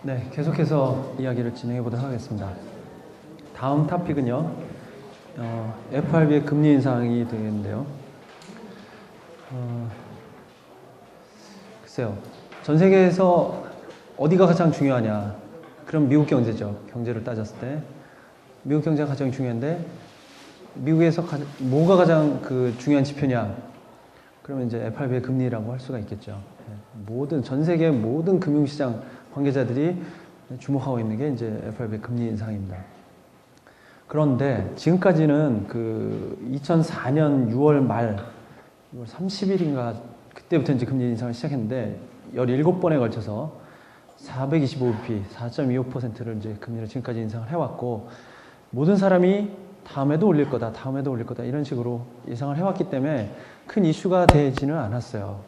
네, 계속해서 이야기를 진행해 보도록 하겠습니다. 다음 토픽은요, FRB의 금리 인상이 되겠는데요. 글쎄요, 전 세계에서 어디가 가장 중요하냐? 그럼 미국 경제죠. 경제를 따졌을 때 미국 경제가 가장 중요한데 미국에서 뭐가 가장 중요한 지표냐? 그러면 이제 FRB의 금리라고 할 수가 있겠죠. 전 세계 모든 금융시장 관계자들이 주목하고 있는 게 이제 FRB의 금리 인상입니다. 그런데 지금까지는 2004년 6월 말, 6월 30일인가 그때부터 이제 금리 인상을 시작했는데 17번에 걸쳐서 425bp, 4.25%를 이제 금리를 지금까지 인상을 해왔고 모든 사람이 다음에도 올릴 거다, 다음에도 올릴 거다 이런 식으로 예상을 해왔기 때문에 큰 이슈가 되지는 않았어요.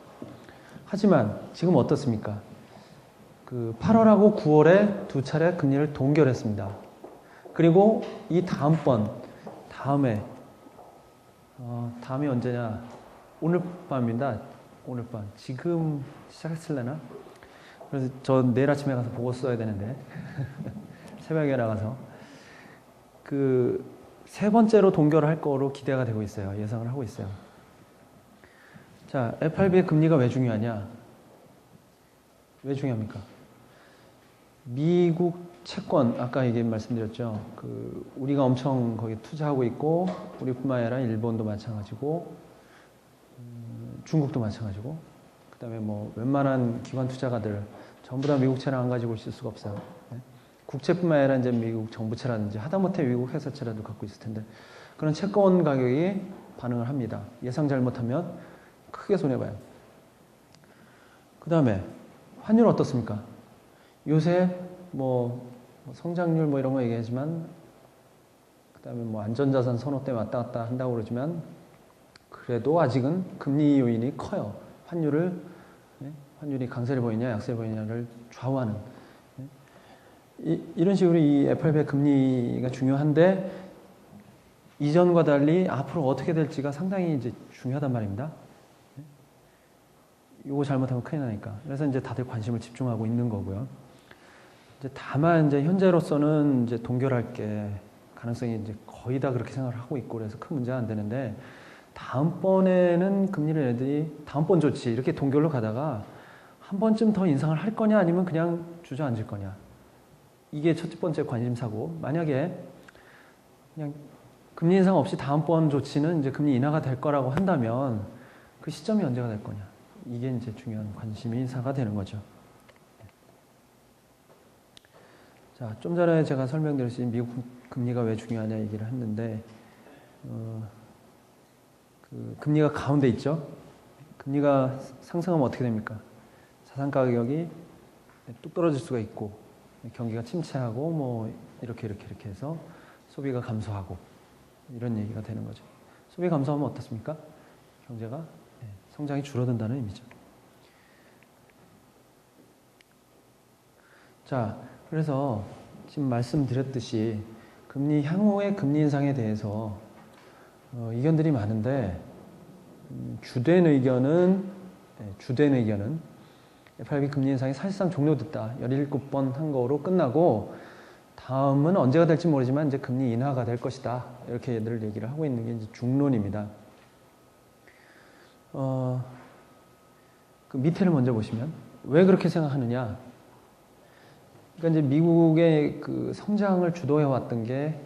하지만 지금 어떻습니까? 8월하고 9월에 두 차례 금리를 동결했습니다. 그리고 이 다음에 언제냐? 오늘 밤입니다. 오늘 밤. 지금 시작했을래나? 그래서 저 내일 아침에 가서 보고 써야 되는데 새벽에 나가서 세 번째로 동결할 거로 기대가 되고 있어요. 예상을 하고 있어요. 자, FRB의 금리가 왜 중요하냐? 왜 중요합니까? 미국 채권, 아까 말씀드렸죠. 우리가 엄청 거기 투자하고 있고, 우리뿐만 아니라 일본도 마찬가지고, 중국도 마찬가지고, 그 다음에 웬만한 기관 투자가들, 전부 다 미국 채랑 안 가지고 있을 수가 없어요. 국채뿐만 아니라 이제 미국 정부채라든지, 하다못해 미국 회사채라도 갖고 있을 텐데, 그런 채권 가격이 반응을 합니다. 예상 잘못하면 크게 손해봐요. 그 다음에, 환율 어떻습니까? 요새 성장률 이런 거 얘기하지만 그다음에 안전자산 선호 때문에 왔다 갔다 한다고 그러지만 그래도 아직은 금리 요인이 커요. 환율이 강세를 보이냐 약세를 보이냐를 좌우하는 이런 식으로 이 FRB의 금리가 중요한데 이전과 달리 앞으로 어떻게 될지가 상당히 이제 중요하단 말입니다. 이거 잘못하면 큰일 나니까. 그래서 이제 다들 관심을 집중하고 있는 거고요. 다만 현재로서는 이제 동결할 게 가능성이 이제 거의 다 그렇게 생각을 하고 있고 그래서 큰 문제가 안 되는데 다음번에는 금리를 애들이 다음번 조치 이렇게 동결로 가다가 한 번쯤 더 인상을 할 거냐 아니면 그냥 주저앉을 거냐 이게 첫 번째 관심사고 만약에 그냥 금리 인상 없이 다음번 조치는 이제 금리 인하가 될 거라고 한다면 그 시점이 언제가 될 거냐 이게 이제 중요한 관심사가 되는 거죠. 자, 좀 전에 제가 설명드렸듯이 미국 금리가 왜 중요하냐 얘기를 했는데, 금리가 가운데 있죠? 금리가 상승하면 어떻게 됩니까? 자산 가격이 뚝 떨어질 수가 있고, 경기가 침체하고, 이렇게 해서 소비가 감소하고, 이런 얘기가 되는 거죠. 소비 감소하면 어떻습니까? 경제가 성장이 줄어든다는 의미죠. 자, 그래서 지금 말씀드렸듯이 향후의 금리 인상에 대해서 의견들이 많은데 주된 의견은 FRB 금리 인상이 사실상 종료됐다. 17번 한 거로 끝나고 다음은 언제가 될지 모르지만 이제 금리 인하가 될 것이다. 이렇게 얘기를 하고 있는 게 이제 중론입니다. 그 밑에를 먼저 보시면 왜 그렇게 생각하느냐? 그러니까 이제 미국의 성장을 주도해 왔던 게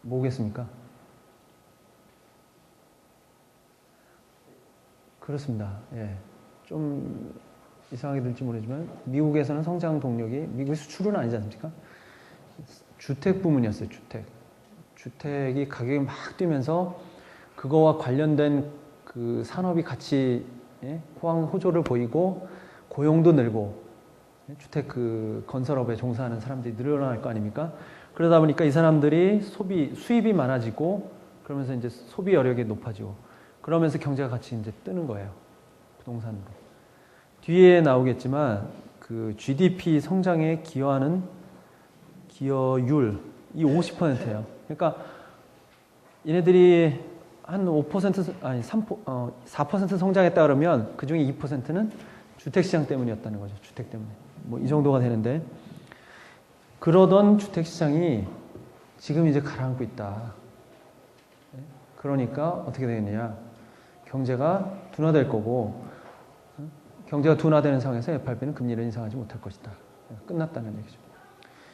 뭐겠습니까? 그렇습니다. 예. 좀 이상하게 들지 모르지만 미국에서는 성장 동력이 미국의 수출은 아니지 않습니까? 주택 부문이었어요. 주택이 가격이 막 뛰면서 그거와 관련된 산업이 같이 호황 호조를 보이고 고용도 늘고 주택 건설업에 종사하는 사람들이 늘어날 거 아닙니까? 그러다 보니까 이 사람들이 수입이 많아지고 그러면서 이제 소비 여력이 높아지고 그러면서 경제가 같이 이제 뜨는 거예요. 부동산으로. 뒤에 나오겠지만 그 GDP 성장에 기여하는 기여율 이 50%예요. 그러니까 얘네들이 한 5% 아니 4% 성장했다 그러면 그 중에 2%는 주택시장 때문이었다는 거죠. 주택 때문에. 뭐 이 정도가 되는데 그러던 주택시장이 지금 이제 가라앉고 있다. 그러니까 어떻게 되겠느냐. 경제가 둔화될 거고 경제가 둔화되는 상황에서 FRB는 금리를 인상하지 못할 것이다. 끝났다는 얘기죠.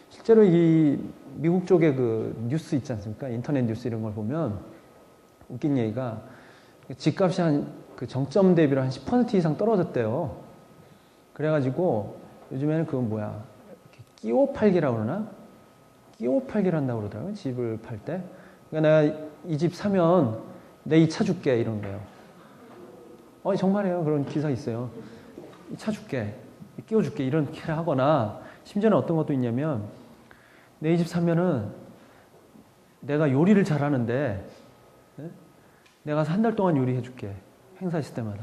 실제로 이 미국 쪽에 그 뉴스 있지 않습니까? 인터넷 뉴스 이런 걸 보면 웃긴 얘기가 집값이 한 그 정점 대비로 한 10% 이상 떨어졌대요. 그래가지고 요즘에는 그건 뭐야? 끼워 팔기라고 그러나? 끼워 팔기를 한다고 그러더라고요. 집을 팔 때. 그러니까 내가 이 집 사면 내 이 차 줄게 이런 거예요. 정말이에요. 그런 기사 있어요. 이 차 줄게. 끼워 줄게. 이렇게 하거나 심지어는 어떤 것도 있냐면 내 이 집 사면은 내가 요리를 잘하는데 내가 한 달 동안 요리해 줄게. 행사 있을 때마다.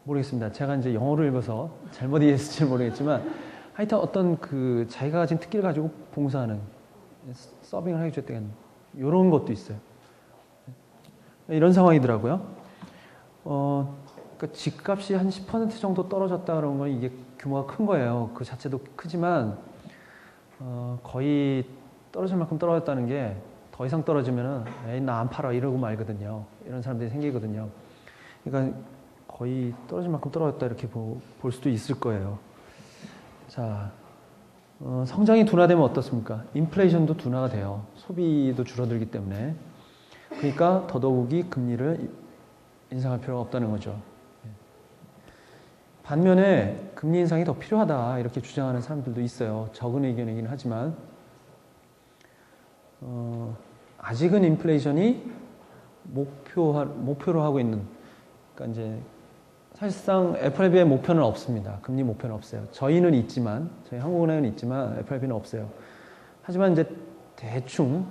모르겠습니다. 제가 이제 영어를 읽어서 잘못 이해했을지 모르겠지만 하여튼 어떤 그 자기가 가진 특기를 가지고 봉사하는 서빙을 해줬다는 이런 것도 있어요. 이런 상황이더라고요. 그러니까 집값이 한 10% 정도 떨어졌다 그런 건 이게 규모가 큰 거예요. 그 자체도 크지만 거의 떨어질 만큼 떨어졌다는 게 더 이상 떨어지면은 에이 나 안 팔아 이러고 말거든요. 이런 사람들이 생기거든요. 그러니까 거의 떨어질 만큼 떨어졌다 이렇게 볼 수도 있을 거예요. 자, 성장이 둔화되면 어떻습니까? 인플레이션도 둔화가 돼요. 소비도 줄어들기 때문에. 그러니까 더더욱이 금리를 인상할 필요가 없다는 거죠. 반면에 금리 인상이 더 필요하다 이렇게 주장하는 사람들도 있어요. 적은 의견이긴 하지만 아직은 인플레이션이 목표로 하고 있는 그러니까 이제 사실상 FRB의 목표는 없습니다. 금리 목표는 없어요. 저희는 있지만 저희 한국은행은 있지만 FRB는 없어요. 하지만 이제 대충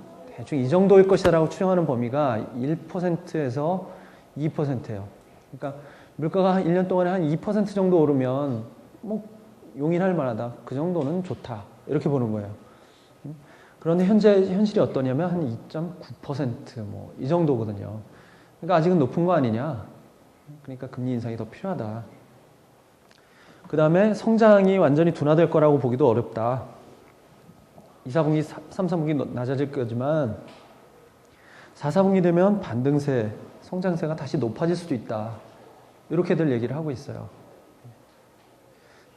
이 정도일 것이라고 추정하는 범위가 1%에서 2%예요. 그러니까 물가가 1년 동안에 한 2% 정도 오르면 뭐 용인할 만하다. 그 정도는 좋다. 이렇게 보는 거예요. 그런데 현실이 어떠냐면 한 2.9% 뭐 이 정도거든요. 그러니까 아직은 높은 거 아니냐. 그러니까 금리 인상이 더 필요하다. 그 다음에 성장이 완전히 둔화될 거라고 보기도 어렵다. 2, 4분기, 3, 4분기 낮아질 거지만 4, 4분기 되면 반등세, 성장세가 다시 높아질 수도 있다. 이렇게들 얘기를 하고 있어요.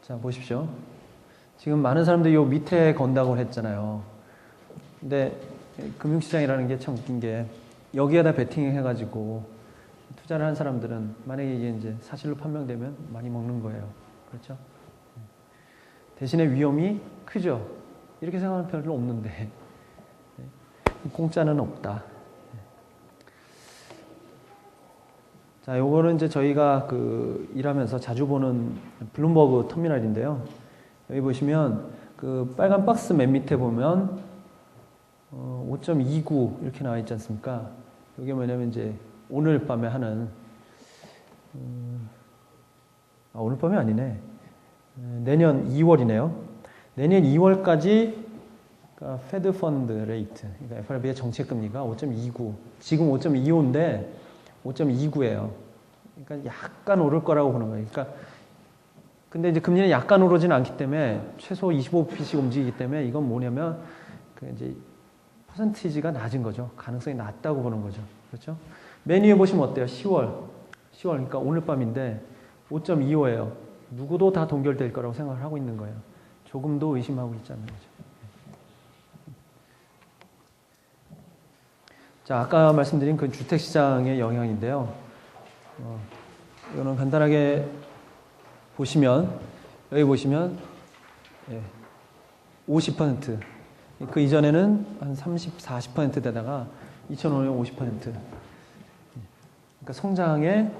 자, 보십시오. 지금 많은 사람들이 요 밑에 건다고 했잖아요. 근데 금융시장이라는 게 참 웃긴 게 여기에다 베팅 해가지고 투자를 한 사람들은 만약에 이게 이제 사실로 판명되면 많이 먹는 거예요. 그렇죠? 대신에 위험이 크죠. 이렇게 생각하는 별로 없는데 공짜는 없다. 자, 요거는 이제 저희가 그 일하면서 자주 보는 블룸버그 터미널인데요. 여기 보시면 그 빨간 박스 맨 밑에 보면 5.29 이렇게 나와 있지 않습니까? 이게 뭐냐면 이제 오늘 밤에 하는 오늘 밤이 아니네. 내년 2월이네요. 내년 2월까지 그러니까 페드 펀드 레이트, 그러니까 FRB의 정책 금리가 5.29. 지금 5.25인데 5.29예요. 그러니까 약간 오를 거라고 보는 거예요. 그러니까 근데 이제 금리는 약간 오르지는 않기 때문에 최소 25bp씩 움직이기 때문에 이건 뭐냐면 그 이제 퍼센티지가 낮은 거죠. 가능성이 낮다고 보는 거죠. 그렇죠? 맨 위에 보시면 어때요? 10월 그러니까 오늘 밤인데 5.25예요. 누구도 다 동결될 거라고 생각을 하고 있는 거예요. 조금도 의심하고 있지 않는 거죠. 자, 아까 말씀드린 그 주택시장의 영향인데요. 이거는 간단하게 보시면 여기 보시면 50%. 그 이전에는 한 30, 40% 되다가 2005년 50%. 그러니까 성장의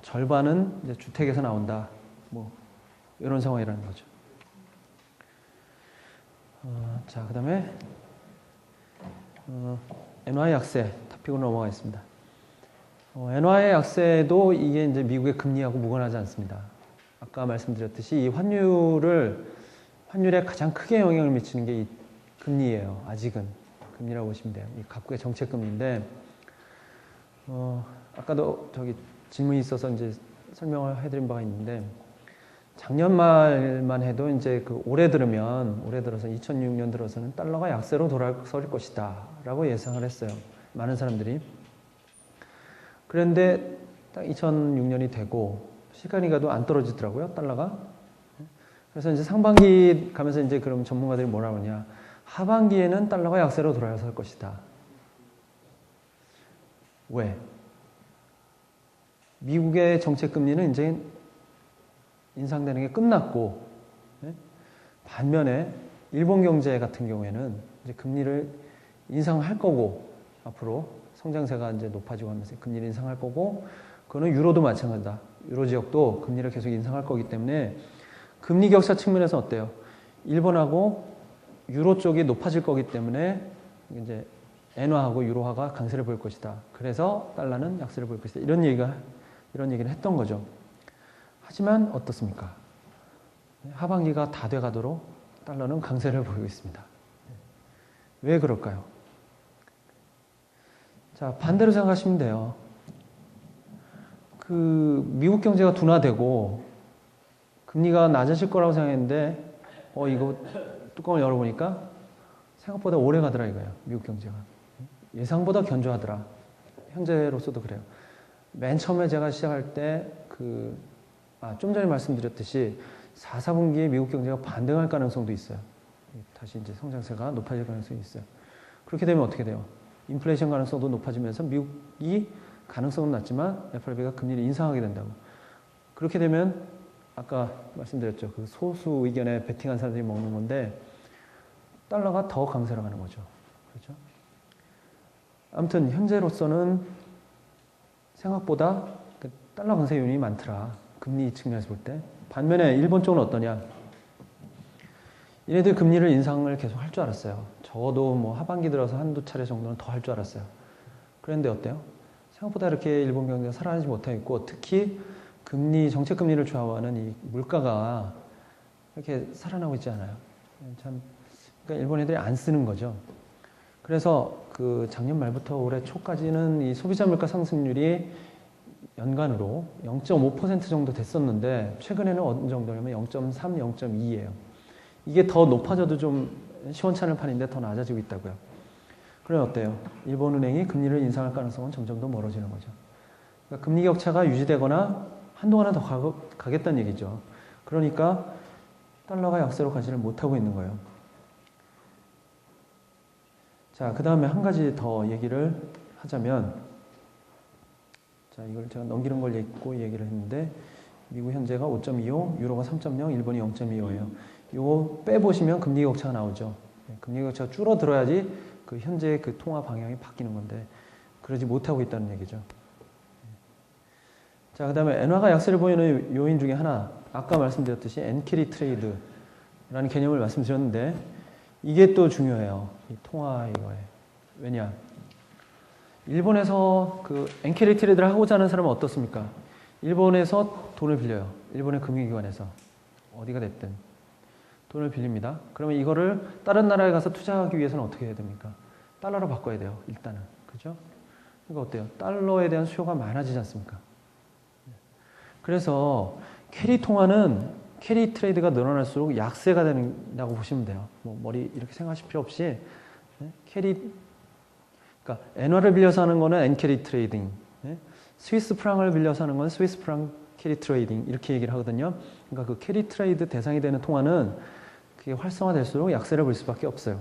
절반은 이제 주택에서 나온다. 뭐 이런 상황이라는 거죠. 자, 그다음에 NY 약세 토픽으로 넘어가겠습니다. 엔화의 약세도 이게 이제 미국의 금리하고 무관하지 않습니다. 아까 말씀드렸듯이 이 환율에 가장 크게 영향을 미치는 게 이 금리예요. 아직은 금리라고 보시면 돼요. 이 각국의 정책 금리인데, 아까도 저기 질문이 있어서 이제 설명을 해드린 바가 있는데, 작년 말만 해도 이제 그 올해 들어서 2006년 들어서는 달러가 약세로 돌아설 것이다라고 예상을 했어요. 많은 사람들이. 그런데 딱 2006년이 되고 시간이 가도 안 떨어지더라고요, 달러가. 그래서 이제 상반기 가면서 이제 그럼 전문가들이 뭐라 그러냐. 하반기에는 달러가 약세로 돌아설 것이다. 왜? 미국의 정책 금리는 이제 인상되는 게 끝났고, 반면에 일본 경제 같은 경우에는 이제 금리를 인상할 거고, 앞으로 성장세가 이제 높아지고 하면서 금리를 인상할 거고, 그거는 유로도 마찬가지다. 유로 지역도 금리를 계속 인상할 거기 때문에 금리 격차 측면에서 어때요? 일본하고 유로 쪽이 높아질 거기 때문에 이제 엔화하고 유로화가 강세를 보일 것이다. 그래서 달러는 약세를 보일 것이다. 이런 얘기를 했던 거죠. 하지만 어떻습니까? 하반기가 다 돼가도록 달러는 강세를 보이고 있습니다. 왜 그럴까요? 자, 반대로 생각하시면 돼요. 미국 경제가 둔화되고 금리가 낮아질 거라고 생각했는데 이거 뚜껑을 열어보니까 생각보다 오래 가더라 이거예요. 미국 경제가. 예상보다 견조하더라. 현재로서도 그래요. 맨 처음에 제가 시작할 때 좀 전에 말씀드렸듯이 4, 4분기에 미국 경제가 반등할 가능성도 있어요. 다시 이제 성장세가 높아질 가능성이 있어요. 그렇게 되면 어떻게 돼요? 인플레이션 가능성도 높아지면서 미국이 가능성은 낮지만 FRB가 금리를 인상하게 된다고. 그렇게 되면 아까 말씀드렸죠. 그 소수 의견에 베팅한 사람들이 먹는 건데 달러가 더 강세로 가는 거죠. 그렇죠? 아무튼 현재로서는 생각보다 달러 강세 요인이 많더라. 금리 측면에서 볼 때. 반면에 일본 쪽은 어떠냐? 얘네들 금리를 인상을 계속 할 줄 알았어요. 적어도 뭐 하반기 들어서 한두 차례 정도는 더 할 줄 알았어요. 그런데 어때요? 생각보다 이렇게 일본 경제가 살아나지 못하고 있고, 특히 정책 금리를 좌우하는 이 물가가 이렇게 살아나고 있지 않아요. 그러니까 일본 애들이 안 쓰는 거죠. 그래서 작년 말부터 올해 초까지는 이 소비자 물가 상승률이 연간으로 0.5% 정도 됐었는데, 최근에는 어느 정도냐면 0.3, 0.2예요. 이게 더 높아져도 좀 시원찮을 판인데 더 낮아지고 있다고요. 그럼 어때요? 일본은행이 금리를 인상할 가능성은 점점 더 멀어지는 거죠. 그러니까 금리 격차가 유지되거나 한동안은 더 가겠다는 얘기죠. 그러니까 달러가 약세로 가지를 못하고 있는 거예요. 자, 그 다음에 한 가지 더 얘기를 하자면, 자, 이걸 제가 넘기는 걸 얘기를 했는데, 미국 현재가 5.25, 유로가 3.0, 일본이 0.25예요. 이거 빼보시면 금리 격차가 나오죠. 금리 격차가 줄어들어야지 현재의 통화 방향이 바뀌는 건데, 그러지 못하고 있다는 얘기죠. 자, 그 다음에 엔화가 약세를 보이는 요인 중에 하나, 아까 말씀드렸듯이 엔캐리 트레이드라는 개념을 말씀드렸는데, 이게 또 중요해요. 이 통화 이거에. 왜냐? 일본에서 엔캐리 트레이드를 하고자 하는 사람은 어떻습니까? 일본에서 돈을 빌려요. 일본의 금융기관에서. 어디가 됐든. 돈을 빌립니다. 그러면 이거를 다른 나라에 가서 투자하기 위해서는 어떻게 해야 됩니까? 달러로 바꿔야 돼요. 일단은. 그죠? 그러니까 어때요? 달러에 대한 수요가 많아지지 않습니까? 그래서 캐리 트레이드가 늘어날수록 약세가 된다고 보시면 돼요. 머리 이렇게 생각하실 필요 없이 그러니까 엔화를 빌려서 하는 거는 엔캐리 트레이딩, 스위스 프랑을 빌려서 하는 건 스위스 프랑 캐리 트레이딩 이렇게 얘기를 하거든요. 그러니까 그 캐리 트레이드 대상이 되는 통화는 그게 활성화될수록 약세를 볼 수밖에 없어요.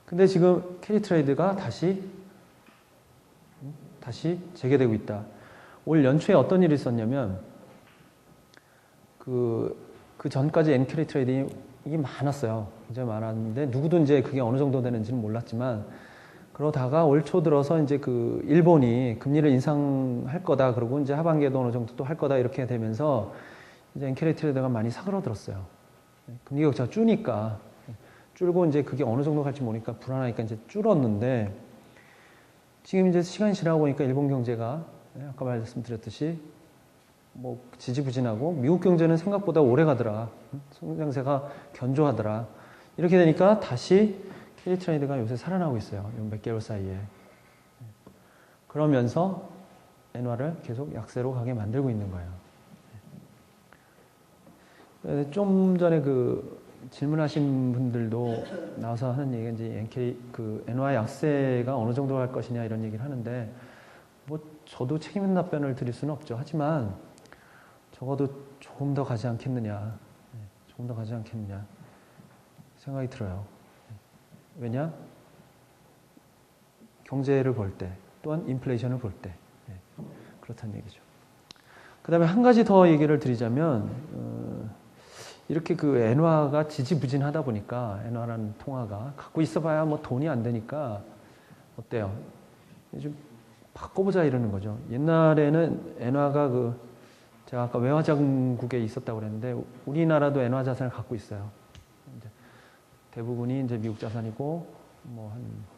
근데 지금 캐리 트레이드가 다시 재개되고 있다. 올 연초에 어떤 일이 있었냐면 그 전까지 엔캐리 트레이딩이 많았어요. 굉장히 많았는데 누구도 이제 그게 어느 정도 되는지는 몰랐지만, 그러다가 올 초 들어서 이제 일본이 금리를 인상할 거다, 그러고 이제 하반기에도 어느 정도 또 할 거다 이렇게 되면서 이제 엔캐리 트레이드가 많이 사그러들었어요. 금리 격차가 줄고 이제 그게 어느 정도 갈지 모르니까 불안하니까 이제 줄었는데, 지금 이제 시간이 지나고 보니까 일본 경제가 아까 말씀드렸듯이 뭐 지지부진하고 미국 경제는 생각보다 오래 가더라. 성장세가 견조하더라. 이렇게 되니까 다시 캐리 트레이드가 요새 살아나고 있어요. 요 몇 개월 사이에. 그러면서 엔화를 계속 약세로 가게 만들고 있는 거예요. 좀 전에 그 질문하신 분들도 나와서 하는 얘기가 이제 그 엔화 약세가 어느 정도 갈 것이냐 이런 얘기를 하는데 뭐 저도 책임 있는 답변을 드릴 수는 없죠. 하지만 적어도 조금 더 가지 않겠느냐, 조금 더 가지 않겠느냐 생각이 들어요. 왜냐? 경제를 볼 때, 또한 인플레이션을 볼 때 그렇다는 얘기죠. 그 다음에 한 가지 더 얘기를 드리자면 이렇게 그 엔화가 지지부진하다 보니까 엔화라는 통화가 갖고 있어봐야 뭐 돈이 안 되니까 어때요? 좀 바꿔보자 이러는 거죠. 옛날에는 엔화가 제가 아까 외화장국에 있었다고 그랬는데 우리나라도 엔화 자산을 갖고 있어요. 이제 대부분이 이제 미국 자산이고 뭐 한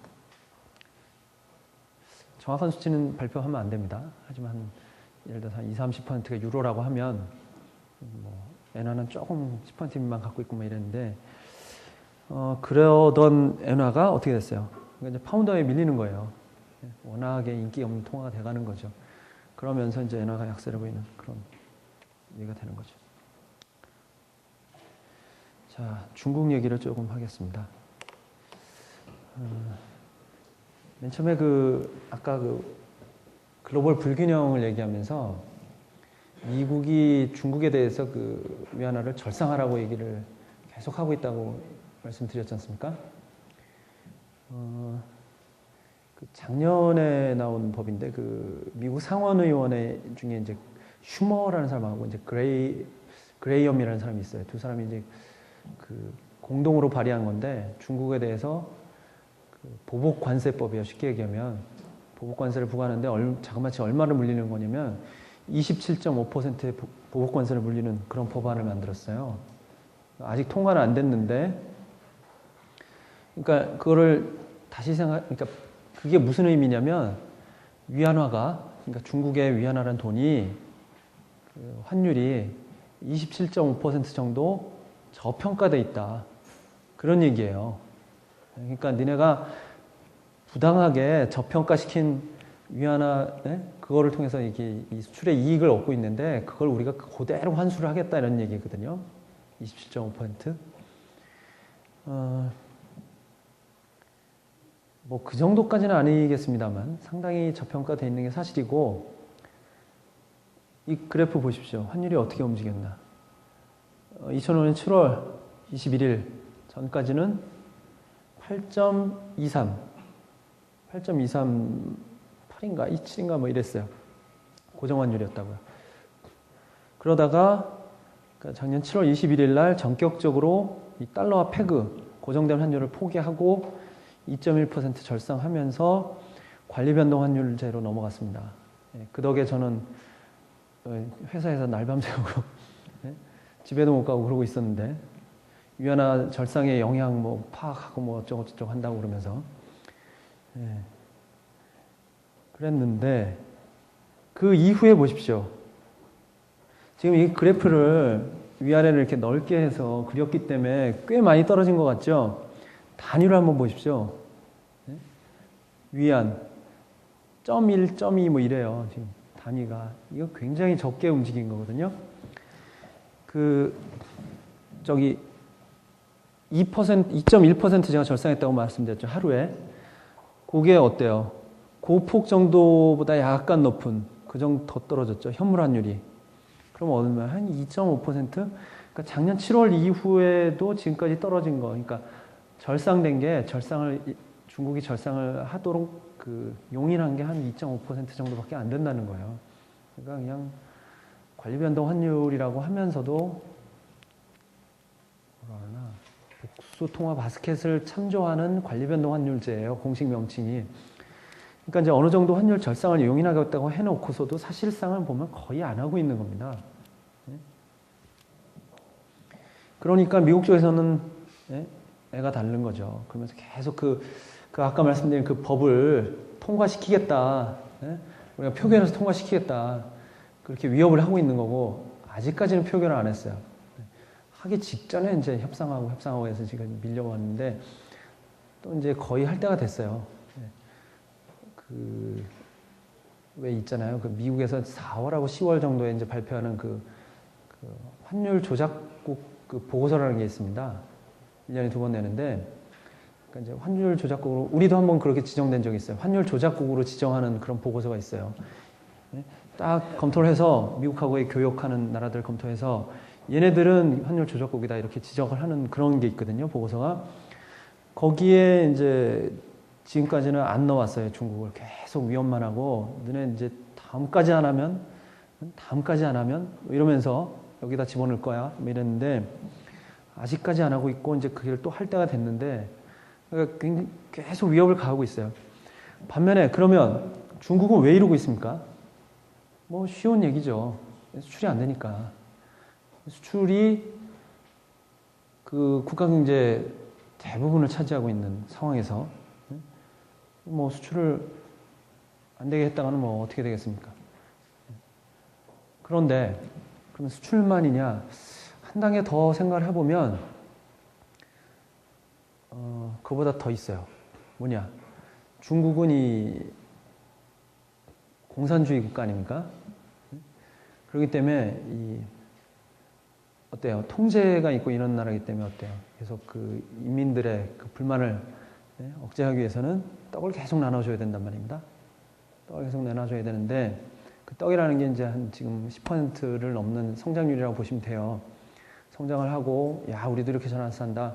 정확한 수치는 발표하면 안 됩니다. 하지만 예를 들어서 한 20-30%가 유로라고 하면 뭐 엔화는 조금 10%만 갖고 있고 뭐 이랬는데 그러던 엔화가 어떻게 됐어요? 그러니까 이제 파운더에 밀리는 거예요. 워낙에 인기 없는 통화가 돼가는 거죠. 그러면서 이제 엔화가 약세를 보이는 그런 얘기가 되는 거죠. 자, 중국 얘기를 조금 하겠습니다. 맨 처음에 아까 글로벌 불균형을 얘기하면서 미국이 중국에 대해서 위안화를 절상하라고 얘기를 계속 하고 있다고 말씀드렸지 않습니까? 작년에 나온 법인데 미국 상원의원회 중에 이제 슈머라는 사람하고 이제 그레이엄이라는 사람이 있어요. 두 사람이 이제 공동으로 발의한 건데 중국에 대해서 보복 관세법이에요. 쉽게 얘기하면 보복 관세를 부과하는데 자그마치 얼마를 물리는 거냐면 27.5%의 보복 관세를 물리는 그런 법안을 만들었어요. 아직 통과는 안 됐는데, 그러니까 그거를 다시 그러니까 그게 무슨 의미냐면 위안화가 그러니까 중국의 위안화라는 돈이 환율이 27.5% 정도 저평가돼 있다. 그런 얘기예요. 그러니까 니네가 부당하게 저평가시킨 위안화 그거를 통해서 이 수출의 이익을 얻고 있는데 그걸 우리가 그대로 환수를 하겠다 이런 얘기거든요. 27.5%. 뭐 그 정도까지는 아니겠습니다만 상당히 저평가되어 있는 게 사실이고 이 그래프 보십시오. 환율이 어떻게 움직였나. 2005년 7월 21일 전까지는 8.23, 8.238인가 27인가 뭐 이랬어요. 고정환율이었다고요. 그러다가 작년 7월 21일 날 전격적으로 이 달러와 페그 고정된 환율을 포기하고 2.1% 절상하면서 관리변동 환율제로 넘어갔습니다. 그 덕에 저는 회사에서 날밤 새우고 집에도 못 가고 그러고 있었는데 위안화 절상의 영향 뭐 파악하고 뭐 어쩌고저쩌고 한다고 그러면서 그랬는데 그 이후에 보십시오. 지금 이 그래프를 위아래를 이렇게 넓게 해서 그렸기 때문에 꽤 많이 떨어진 것 같죠? 단위로 한번 보십시오. 위안 0.1, 0.2 뭐 이래요. 지금 단위가 이거 굉장히 적게 움직인 거거든요. 2.1% 제가 절상했다고 말씀드렸죠. 하루에. 그게 어때요? 고폭 정도보다 약간 높은 그 정도 더 떨어졌죠. 현물 환율이. 그럼 얼마? 한 2.5%? 그러니까 작년 7월 이후에도 지금까지 떨어진 거. 그러니까 절상된 게 중국이 절상을 하도록 용인한 게 한 2.5% 정도밖에 안 된다는 거예요. 그러니까 그냥 관리변동 환율이라고 하면서도 뭐라 하나 복수통화 바스켓을 참조하는 관리변동 환율제예요. 공식 명칭이. 그러니까 이제 어느 정도 환율 절상을 용인하겠다고 해놓고서도 사실상은 보면 거의 안 하고 있는 겁니다. 그러니까 미국 쪽에서는 애가 다른 거죠. 그러면서 계속 아까 말씀드린 그 법을 통과시키겠다. 우리가 표결해서 통과시키겠다. 그렇게 위협을 하고 있는 거고, 아직까지는 표결을 안 했어요. 하기 직전에 이제 협상하고 해서 지금 밀려왔는데, 또 이제 거의 할 때가 됐어요. 왜 있잖아요. 그 미국에서 4월하고 10월 정도에 이제 발표하는 그 환율 조작국 그 보고서라는 게 있습니다. 1년에 2번 내는데, 그러니까 이제 환율 조작국으로, 우리도 한번 그렇게 지정된 적이 있어요. 환율 조작국으로 지정하는 그런 보고서가 있어요. 딱 검토를 해서 미국하고의 교역하는 나라들 검토해서 얘네들은 환율 조작국이다 이렇게 지적을 하는 그런 게 있거든요. 보고서가. 거기에 이제 지금까지는 안 넣어왔어요. 중국을 계속 위협만 하고, 너네 이제 다음까지 안 하면 이러면서 여기다 집어넣을 거야 이랬는데, 아직까지 안 하고 있고, 이제 그걸 또 할 때가 됐는데, 그러니까 계속 위협을 가하고 있어요. 반면에 그러면 중국은 왜 이러고 있습니까? 뭐 쉬운 얘기죠. 수출이 안 되니까. 수출이 그 국가 경제 대부분을 차지하고 있는 상황에서 뭐 수출을 안 되게 했다가는 뭐 어떻게 되겠습니까? 그런데 그러면 수출만이냐? 한 단계 더 생각을 해보면 그거보다 더 있어요. 뭐냐? 중국은 이 공산주의 국가 아닙니까? 그렇기 때문에 어때요? 통제가 있고 이런 나라이기 때문에 어때요? 계속 그 인민들의 그 불만을 억제하기 위해서는 떡을 계속 나눠줘야 된단 말입니다. 떡을 계속 나눠줘야 되는데, 그 떡이라는 게 이제 한 지금 10%를 넘는 성장률이라고 보시면 돼요. 성장을 하고, 야, 우리도 이렇게 잘 안 산다.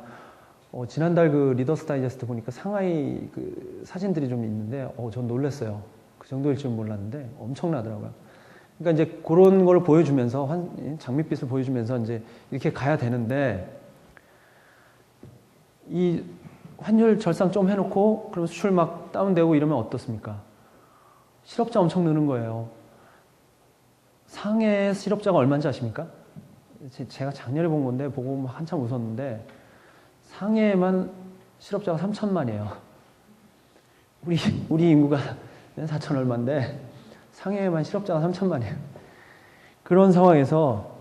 지난달 그 리더스 다이제스트 보니까 상하이 그 사진들이 좀 있는데, 전 놀랐어요. 그 정도일 줄 몰랐는데 엄청나더라고요. 그러니까 이제 그런 걸 보여주면서, 장밋빛을 보여주면서 이제 이렇게 가야 되는데, 이 환율 절상 좀 해놓고, 그럼 수출 막 다운되고 이러면 어떻습니까? 실업자 엄청 느는 거예요. 상해 실업자가 얼마인지 아십니까? 제가 작년에 본 건데, 보고 한참 웃었는데, 상해에만 실업자가 3천만이에요. 우리 인구가 4천 얼마인데, 상해에만 실업자가 3천만이에요. 그런 상황에서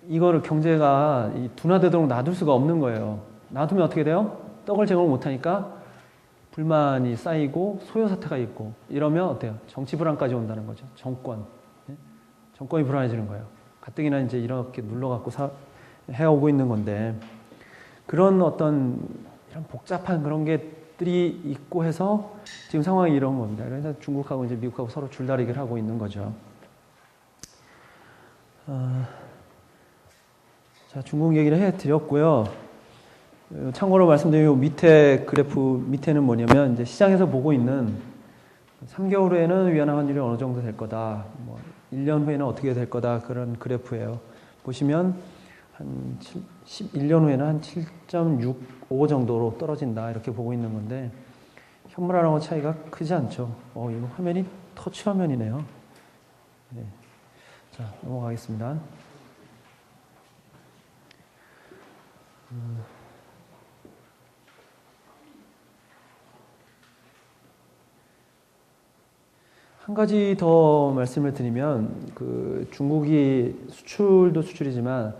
이거를 경제가 둔화되도록 놔둘 수가 없는 거예요. 놔두면 어떻게 돼요? 떡을 제공을 못하니까 불만이 쌓이고 소요 사태가 있고, 이러면 어때요? 정치 불안까지 온다는 거죠. 정권이 불안해지는 거예요. 가뜩이나 이제 이렇게 눌러갖고 해오고 있는 건데, 그런 어떤 이런 복잡한 그런 게들이 있고 해서 지금 상황이 이런 겁니다. 그래서 중국하고 이제 미국하고 서로 줄다리기를 하고 있는 거죠. 자, 중국 얘기를 해드렸고요. 참고로 말씀드리면 밑에 그래프 밑에는 뭐냐면, 이제 시장에서 보고 있는 3개월 후에는 위안화 환율이 어느 정도 될 거다, 뭐 1년 후에는 어떻게 될 거다, 그런 그래프예요. 보시면 한 1년 후에는 한 7.65 정도로 떨어진다 이렇게 보고 있는 건데, 현물화랑은 차이가 크지 않죠. 이거 화면이 터치 화면이네요. 네. 자, 넘어가겠습니다. 한 가지 더 말씀을 드리면, 그 중국이 수출도 수출이지만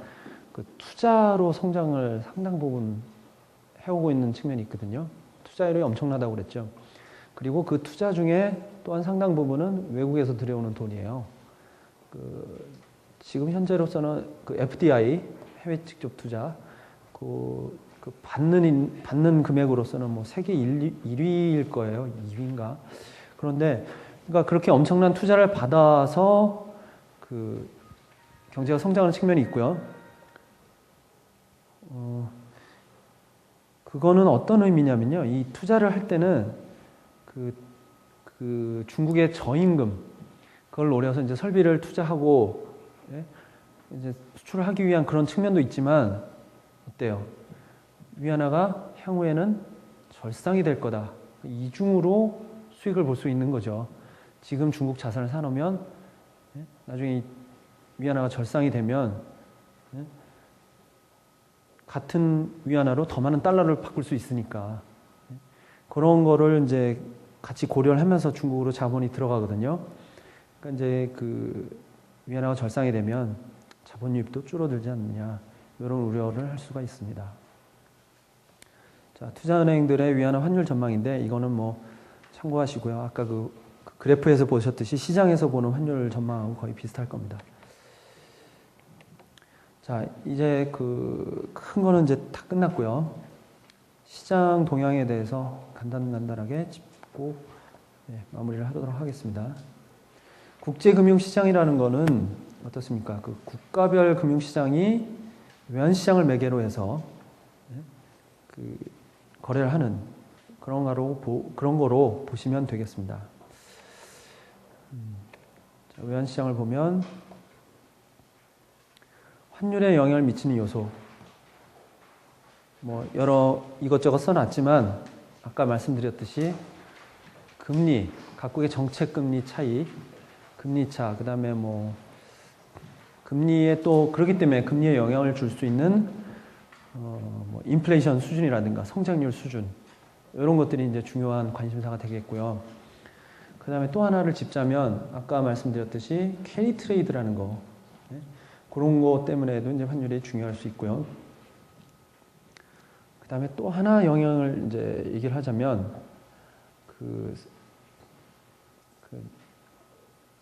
그 투자로 성장을 상당 부분 해오고 있는 측면이 있거든요. 투자율이 엄청나다고 그랬죠. 그리고 그 투자 중에 또한 상당 부분은 외국에서 들여오는 돈이에요. 지금 현재로서는 그 FDI, 해외 직접 투자, 받는 금액으로서는 뭐 세계 1위일 거예요. 2위인가. 그런데 그러니까 그렇게 엄청난 투자를 받아서 그 경제가 성장하는 측면이 있고요. 그거는 어떤 의미냐면요. 이 투자를 할 때는 그 중국의 저임금, 그걸 노려서 이제 설비를 투자하고, 이제 수출을 하기 위한 그런 측면도 있지만, 어때요? 위안화가 향후에는 절상이 될 거다. 이중으로 수익을 볼 수 있는 거죠. 지금 중국 자산을 사놓으면 나중에 위안화가 절상이 되면 같은 위안화로 더 많은 달러를 바꿀 수 있으니까, 그런 거를 이제 같이 고려를 하면서 중국으로 자본이 들어가거든요. 그러니까 이제 그 위안화가 절상이 되면 자본 유입도 줄어들지 않느냐 이런 우려를 할 수가 있습니다. 자, 투자은행들의 위안화 환율 전망인데 이거는 뭐 참고하시고요. 아까 그 그래프에서 보셨듯이 시장에서 보는 환율 전망하고 거의 비슷할 겁니다. 자, 이제 그 큰 거는 이제 다 끝났고요. 시장 동향에 대해서 간단하게 짚고 마무리를 하도록 하겠습니다. 국제금융시장이라는 거는 어떻습니까? 그 국가별 금융시장이 외환시장을 매개로 해서 그 거래를 하는 그런 거로 보시면 되겠습니다. 자, 외환시장을 보면 환율에 영향을 미치는 요소 뭐 여러 이것저것 써놨지만 아까 말씀드렸듯이 금리, 각국의 정책 금리 차이, 금리 차, 그 다음에 뭐 금리에 또 그렇기 때문에 금리에 영향을 줄 수 있는 뭐 인플레이션 수준이라든가 성장률 수준 이런 것들이 이제 중요한 관심사가 되겠고요. 그 다음에 또 하나를 짚자면 아까 말씀드렸듯이 캐리 트레이드라는 거 그런 거 때문에도 이제 환율이 중요할 수 있고요. 그 다음에 또 하나 영향을 이제 얘기를 하자면 그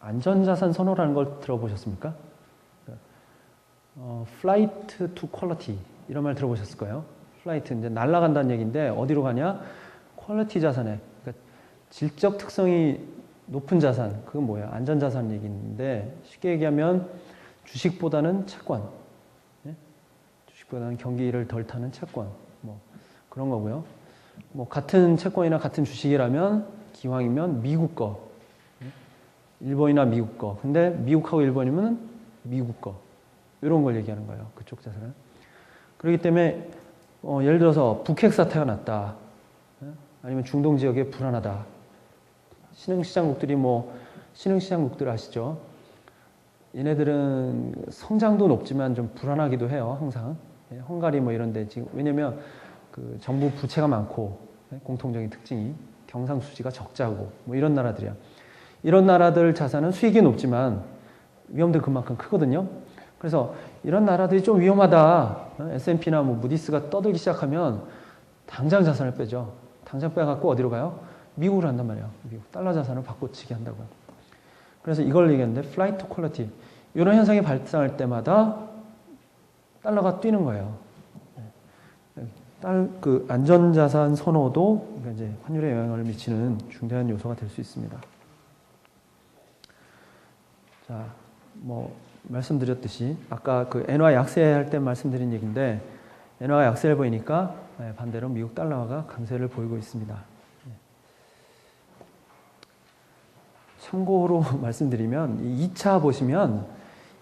안전자산 선호라는 걸 들어보셨습니까? Flight to quality 이런 말 들어보셨을 거예요. Flight 이제 날아간다는 얘기인데 어디로 가냐? 퀄리티 자산에 그러니까 질적 특성이 높은 자산 그건 뭐예요? 안전자산 얘기인데 쉽게 얘기하면 주식보다는 채권, 주식보다는 경기를 덜 타는 채권 뭐 그런 거고요. 뭐 같은 채권이나 같은 주식이라면 기왕이면 미국 거, 일본이나 미국 거. 근데 미국하고 일본이면 미국 거 이런 걸 얘기하는 거예요. 그쪽 자산은. 그렇기 때문에 예를 들어서 북핵 사태가 났다. 아니면 중동 지역에 불안하다. 신흥시장국들이 뭐 신흥시장국들 아시죠? 얘네들은 성장도 높지만 좀 불안하기도 해요. 항상. 헝가리 뭐 이런데 지금 왜냐면 그 정부 부채가 많고 공통적인 특징이 경상수지가 적자고 뭐 이런 나라들이야. 이런 나라들 자산은 수익이 높지만 위험도 그만큼 크거든요. 그래서 이런 나라들이 좀 위험하다. S&P나 뭐 무디스가 떠들기 시작하면 당장 자산을 빼죠. 당장 빼갖고 어디로 가요? 미국으로 한단 말이에요. 미국 달러 자산을 바꿔치기 한다고요. 그래서 이걸 얘기했는데 flight to quality 이런 현상이 발생할 때마다 달러가 뛰는 거예요. 그 안전자산 선호도 이제 환율에 영향을 미치는 중대한 요소가 될 수 있습니다. 자, 뭐 말씀드렸듯이 아까 그 엔화 약세할 때 말씀드린 얘기인데 엔화가 약세를 보이니까 반대로 미국 달러가 강세를 보이고 있습니다. 참고로 말씀드리면 2차 보시면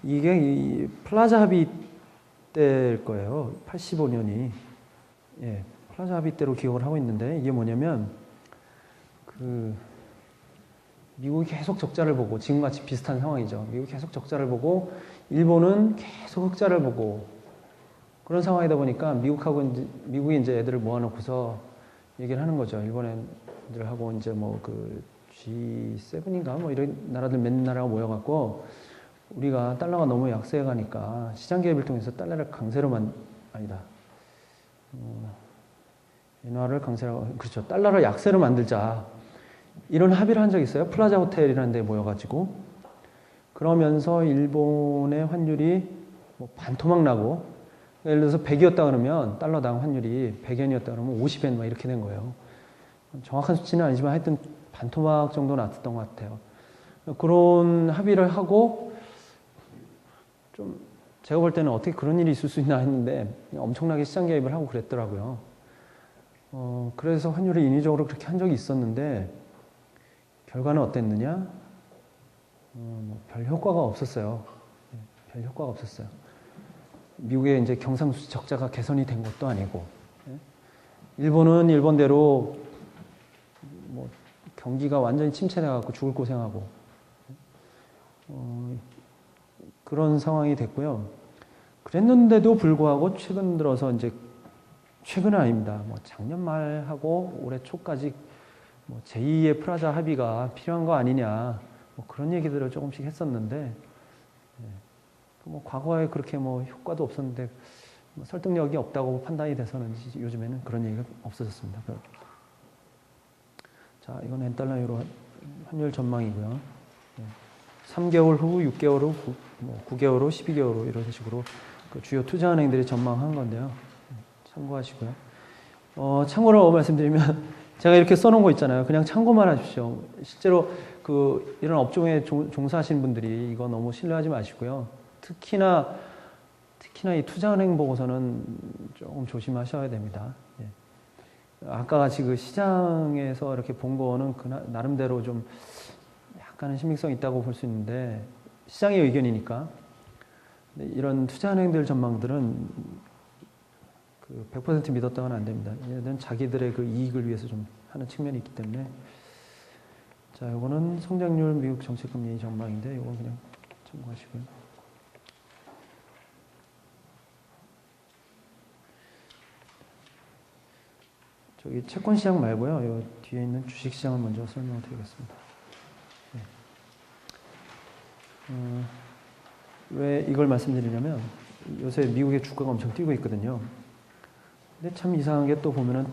이게 이 플라자 합의 때일 거예요. 85년이. 예, 플라자 합의 때로 기억을 하고 있는데 이게 뭐냐면 그 미국이 계속 적자를 보고 지금같이 비슷한 상황이죠. 미국이 계속 적자를 보고 일본은 계속 흑자를 보고 그런 상황이다 보니까 미국이 이제 애들을 모아놓고서 얘기를 하는 거죠. 일본 애들하고 이제 뭐 그 G7인가 뭐 이런 나라들 몇 나라가 모여갖고 우리가 달러가 너무 약세해 가니까 시장 개입을 통해서 달러를 강세로 아니다. 엔화를 강세로 그렇죠. 달러를 약세로 만들자. 이런 합의를 한 적이 있어요. 플라자 호텔이라는 데 모여가지고 그러면서 일본의 환율이 뭐 반토막 나고 예를 들어서 100이었다 그러면 달러당 환율이 100엔이었다 그러면 50엔 막 이렇게 된 거예요. 정확한 수치는 아니지만 하여튼 반토막 정도 났었던 것 같아요. 그런 합의를 하고 좀 제가 볼 때는 어떻게 그런 일이 있을 수 있나 했는데 엄청나게 시장 개입을 하고 그랬더라고요. 그래서 환율을 인위적으로 그렇게 한 적이 있었는데 결과는 어땠느냐? 별 효과가 없었어요. 별 효과가 없었어요. 미국의 이제 경상수지 적자가 개선이 된 것도 아니고, 일본은 일본대로 뭐 경기가 완전히 침체돼갖고 죽을 고생하고 그런 상황이 됐고요. 그랬는데도 불구하고 최근 들어서 이제 최근은 아닙니다. 뭐 작년 말하고 올해 초까지 뭐 제2의 프라자 합의가 필요한 거 아니냐, 뭐 그런 얘기들을 조금씩 했었는데, 뭐 과거에 그렇게 뭐 효과도 없었는데 뭐 설득력이 없다고 판단이 돼서는 요즘에는 그런 얘기가 없어졌습니다. 자, 이건 엔달러 유로 환율 전망이고요. 3개월 후, 6개월 후, 9개월 후, 12개월 후 이런 식으로 그 주요 투자은행들이 전망한 건데요. 참고하시고요. 참고로 말씀드리면 제가 이렇게 써놓은 거 있잖아요. 그냥 참고만 하십시오. 실제로 이런 업종에 종사하시는 분들이 이거 너무 신뢰하지 마시고요. 특히나 이 투자은행 보고서는 조금 조심하셔야 됩니다. 아까 같이 그 시장에서 이렇게 본 거는 나름대로 좀 약간은 신빙성이 있다고 볼 수 있는데 시장의 의견이니까 이런 투자은행들 전망들은 100% 믿었다고는 안 됩니다. 얘네들은 자기들의 그 이익을 위해서 좀 하는 측면이 있기 때문에. 자, 요거는 성장률 미국 정책금리 전망인데 요거 그냥 참고하시고요. 저기 채권 시장 말고요. 요 뒤에 있는 주식 시장을 먼저 설명드리겠습니다. 왜 이걸 말씀드리냐면 요새 미국의 주가가 엄청 뛰고 있거든요. 근데 참 이상한 게 또 보면은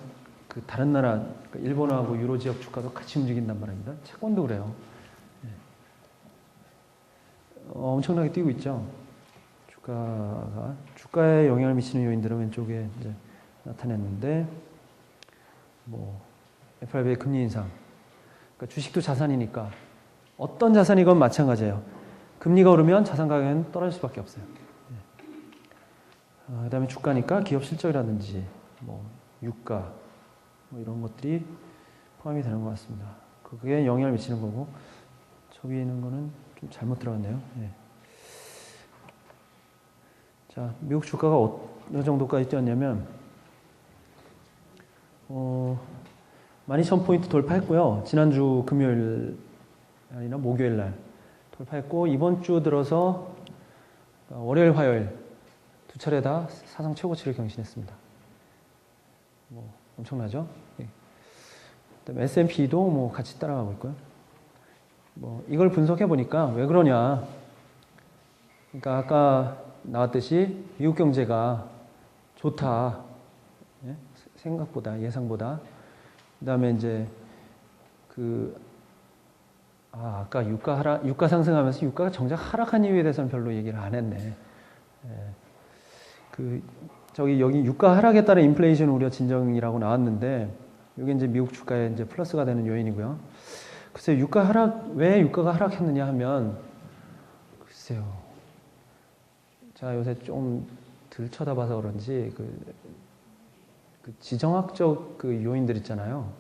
그 다른 나라, 그러니까 일본하고 유로 지역 주가도 같이 움직인단 말입니다. 채권도 그래요. 엄청나게 뛰고 있죠. 주가에 영향을 미치는 요인들은 왼쪽에 이제 나타냈는데, 뭐 FRB의 금리 인상, 그러니까 주식도 자산이니까 어떤 자산이건 마찬가지예요. 금리가 오르면 자산 가격은 떨어질 수밖에 없어요. 그다음에 주가니까 기업 실적이라든지 뭐 유가 뭐 이런 것들이 포함이 되는 것 같습니다. 그게 영향을 미치는 거고, 저 위에 있는 거는 좀 잘못 들어갔네요. 자, 미국 주가가 어느 정도까지 뛰었냐면 12,000포인트 돌파했고요. 지난주 금요일 아니나 목요일 날 돌파했고, 이번 주 들어서 월요일, 화요일 두 차례 다 사상 최고치를 경신했습니다. 뭐 엄청나죠? 그다음에 S&P도 뭐 같이 따라가고 있고요. 뭐 이걸 분석해 보니까 왜 그러냐? 그러니까 아까 나왔듯이 미국 경제가 좋다. 생각보다, 예상보다. 그다음에 이제 아까 유가 상승하면서 유가가 정작 하락한 이유에 대해서는 별로 얘기를 안 했네. 여기 유가 하락에 따른 인플레이션 우려 진정이라고 나왔는데, 이게 이제 미국 주가에 이제 플러스가 되는 요인이고요. 글쎄요, 왜 유가가 하락했느냐 하면, 글쎄요. 제가 요새 좀 덜 쳐다봐서 그런지, 그 지정학적 그 요인들 있잖아요.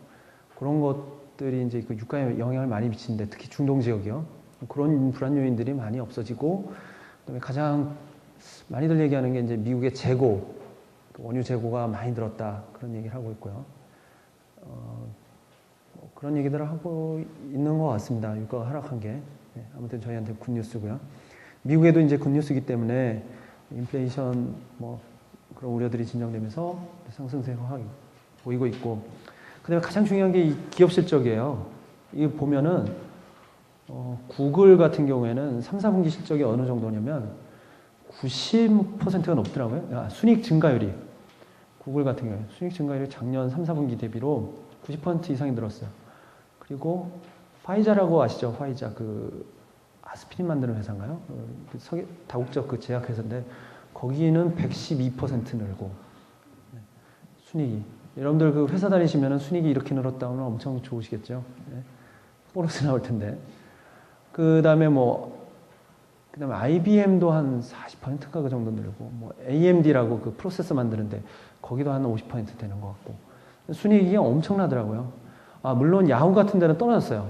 그런 것들이 이제 그 유가에 영향을 많이 미치는데, 특히 중동 지역이요. 그런 불안 요인들이 많이 없어지고, 그다음에 가장 많이들 얘기하는 게 이제 미국의 재고, 원유 재고가 많이 늘었다. 그런 얘기를 하고 있고요. 그런 얘기들을 하고 있는 것 같습니다. 유가가 하락한 게. 아무튼 저희한테 굿뉴스고요. 미국에도 이제 굿뉴스이기 때문에 인플레이션 뭐 그런 우려들이 진정되면서 상승세가 보이고 있고, 그다음에 가장 중요한 게 이 기업 실적이에요. 이 보면은 구글 같은 경우에는 3, 4분기 실적이 어느 정도냐면 90%가 넘더라고요. 순이익 증가율이. 구글 같은 경우에 순이익 증가율이 작년 3, 4분기 대비로 90% 이상이 늘었어요. 그리고 화이자라고 아시죠? 화이자 아스피린 만드는 회사인가요? 다국적 그 제약회사인데 거기는 112% 늘고, 순이익이. 여러분들 그 회사 다니시면 순이익이 이렇게 늘었다면 엄청 좋으시겠죠? 보너스 나올 텐데. 그다음에 IBM도 한 40%가 그 정도 늘고, AMD라고 그 프로세서 만드는데 거기도 한 50% 되는 것 같고, 순이익이 엄청나더라고요. 물론 야후 같은 데는 떨어졌어요.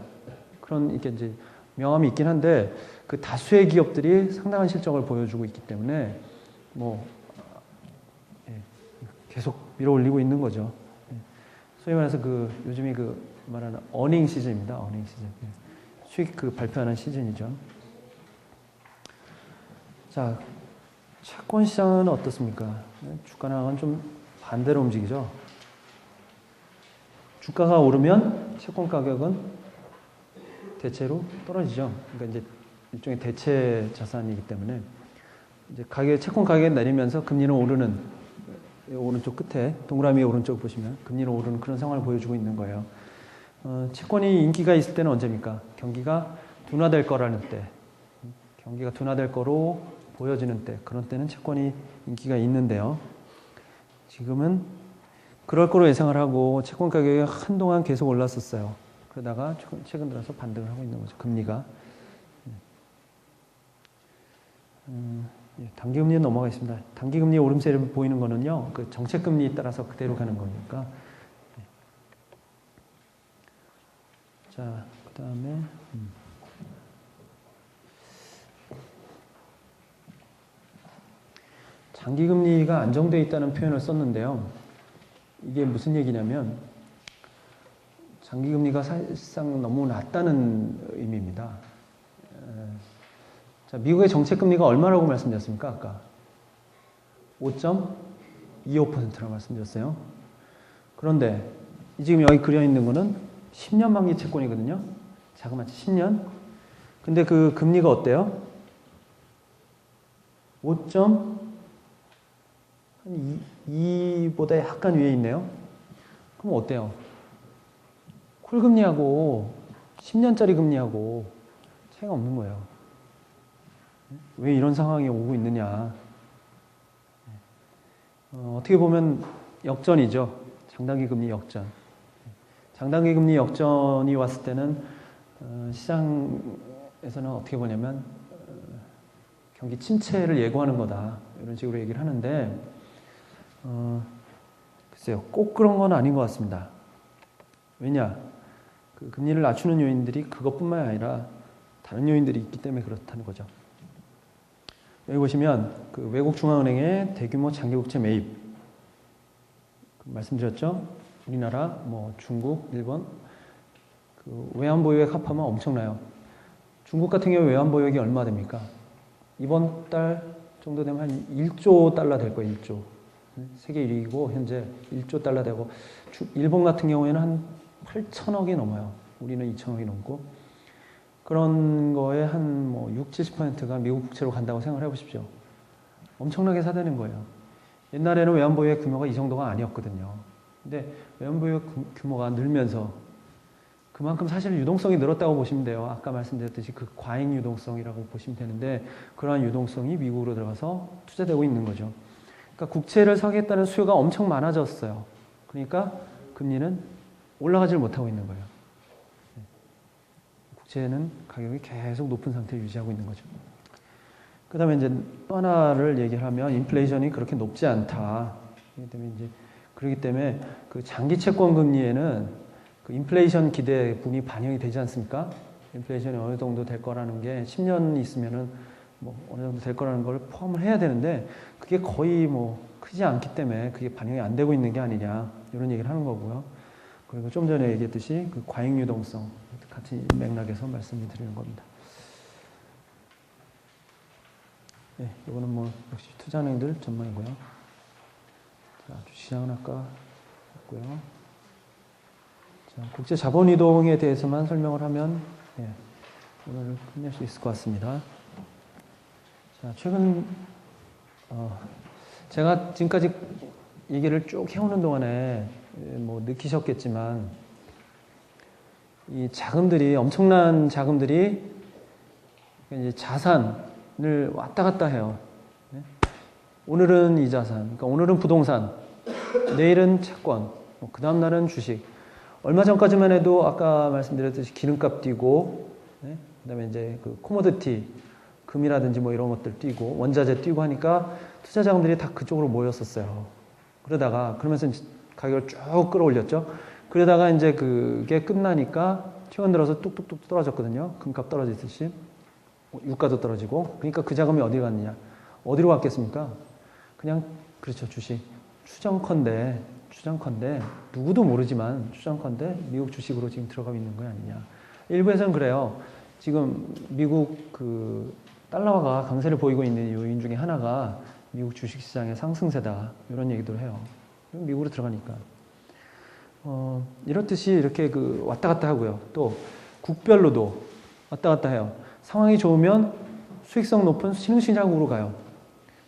그런 이게 이제 명함이 있긴 한데 그 다수의 기업들이 상당한 실적을 보여주고 있기 때문에 계속 밀어올리고 있는 거죠. 소위 말해서 요즘이 말하는 어닝 시즌입니다. 어닝 시즌. 수익 발표하는 시즌이죠. 자, 채권 시장은 어떻습니까? 주가랑은 좀 반대로 움직이죠. 주가가 오르면 채권 가격은 대체로 떨어지죠. 그러니까 이제 일종의 대체 자산이기 때문에 이제 채권 가격이 내리면서 금리는 오르는, 오른쪽 끝에 동그라미 오른쪽 보시면 금리는 오르는 그런 상황을 보여주고 있는 거예요. 채권이 인기가 있을 때는 언제입니까? 경기가 둔화될 거라는 때, 경기가 둔화될 거로 보여지는 때, 그런 때는 채권이 인기가 있는데요. 지금은 그럴 거로 예상을 하고 채권 가격이 한동안 계속 올랐었어요. 그러다가 최근 들어서 반등을 하고 있는 거죠. 금리가. 단기금리에 넘어가겠습니다. 단기금리 오름세를 보이는 거는요, 그 정책금리에 따라서 그대로 가는 거니까. 자, 그 다음에, 장기금리가 안정되어 있다는 표현을 썼는데요. 이게 무슨 얘기냐면, 장기금리가 사실상 너무 낮다는 의미입니다. 자, 미국의 정책금리가 얼마라고 말씀드렸습니까? 아까 5.25%라고 말씀드렸어요. 그런데 지금 여기 그려 있는 거는 10년 만기 채권이거든요. 자그마치 10년. 근데 그 금리가 어때요? 5.2보다 약간 위에 있네요. 그럼 어때요? 콜금리하고 10년짜리 금리하고 차이가 없는 거예요. 왜 이런 상황이 오고 있느냐. 어떻게 보면 역전이죠. 장단기 금리 역전. 장단기 금리 역전이 왔을 때는 시장에서는 어떻게 보냐면 경기 침체를 예고하는 거다. 이런 식으로 얘기를 하는데 글쎄요. 꼭 그런 건 아닌 것 같습니다. 왜냐? 그 금리를 낮추는 요인들이 그것뿐만 아니라 다른 요인들이 있기 때문에 그렇다는 거죠. 여기 보시면 그 외국 중앙은행의 대규모 장기국채 매입 말씀드렸죠. 우리나라, 뭐 중국, 일본 그 외환보유액 합하면 엄청나요. 중국 같은 경우 외환보유액이 얼마 됩니까? 이번 달 정도 되면 한 1조 달러 될 거예요. 1조. 세계 1위이고 현재 1조 달러 되고 일본 같은 경우에는 한 8천억이 넘어요. 우리는 2천억이 넘고 그런 거에 한 뭐 60, 70%가 미국 국채로 간다고 생각을 해보십시오. 엄청나게 사대는 거예요. 옛날에는 외환보유액 규모가 이 정도가 아니었거든요. 근데 외환보유액 규모가 늘면서 그만큼 사실 유동성이 늘었다고 보시면 돼요. 아까 말씀드렸듯이 그 과잉 유동성이라고 보시면 되는데 그러한 유동성이 미국으로 들어가서 투자되고 있는 거죠. 그러니까 국채를 사겠다는 수요가 엄청 많아졌어요. 그러니까 금리는 올라가질 못하고 있는 거예요. 국채는 가격이 계속 높은 상태를 유지하고 있는 거죠. 그 다음에 이제 또 하나를 얘기를 하면 인플레이션이 그렇게 높지 않다. 그렇기 때문에 그 장기 채권 금리에는 그 인플레이션 기대 부분이 반영이 되지 않습니까? 인플레이션이 어느 정도 될 거라는 게 10년 있으면은 뭐 어느 정도 될 거라는 걸 포함을 해야 되는데 그게 거의 뭐 크지 않기 때문에 그게 반영이 안 되고 있는 게 아니냐 이런 얘기를 하는 거고요. 그리고 좀 전에 얘기했듯이 그 과잉 유동성 같은 맥락에서 말씀을 드리는 겁니다. 네, 이거는 뭐 역시 투자은행들 전망이고요. 자, 주시장은 아까 했고요. 자, 국제 자본 이동에 대해서만 설명을 하면 오늘 끝낼 수 있을 것 같습니다. 자, 최근 제가 지금까지 얘기를 쭉 해오는 동안에 뭐 느끼셨겠지만 이 자금들이 엄청난 자금들이 이제 자산을 왔다 갔다 해요. 오늘은 이 자산, 그러니까 오늘은 부동산, 내일은 채권, 그 다음 날은 주식. 얼마 전까지만 해도 아까 말씀드렸듯이 기름값 뛰고, 그다음에 이제 그 코모디티, 금이라든지 뭐 이런 것들 뛰고, 원자재 뛰고 하니까 투자 자금들이 다 그쪽으로 모였었어요. 그러면서 가격을 쭉 끌어올렸죠. 그러다가 이제 그게 끝나니까 최근 들어서 뚝뚝뚝 떨어졌거든요. 금값 떨어지듯이. 유가도 떨어지고. 그러니까 그 자금이 어디 갔느냐. 어디로 갔겠습니까? 그냥, 그렇죠. 주식. 추정컨대 누구도 모르지만 추정컨대 미국 주식으로 지금 들어가고 있는 거 아니냐. 일부에서는 그래요. 지금 미국 그 달러화가 강세를 보이고 있는 요인 중에 하나가 미국 주식시장의 상승세다. 이런 얘기도 해요. 미국으로 들어가니까. 이렇듯이 이렇게 그 왔다 갔다 하고요. 또 국별로도 왔다 갔다 해요. 상황이 좋으면 수익성 높은 신흥시장국으로 가요.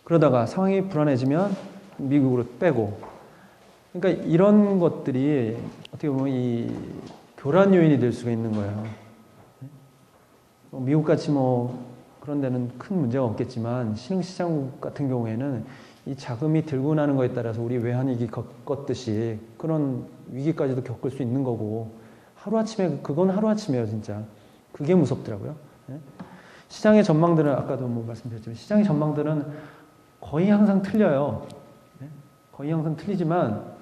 그러다가 상황이 불안해지면 미국으로 빼고. 그러니까 이런 것들이 어떻게 보면 이 교란 요인이 될 수가 있는 거예요. 미국같이 뭐 그런 데는 큰 문제가 없겠지만 신흥시장국 같은 경우에는 이 자금이 들고 나는 거에 따라서 우리 외환위기 겪었듯이 그런 위기까지도 겪을 수 있는 거고 하루아침에 그건 하루아침이에요 진짜. 그게 무섭더라고요. 시장의 전망들은 아까도 뭐 말씀드렸지만 시장의 전망들은 거의 항상 틀려요. 거의 항상 틀리지만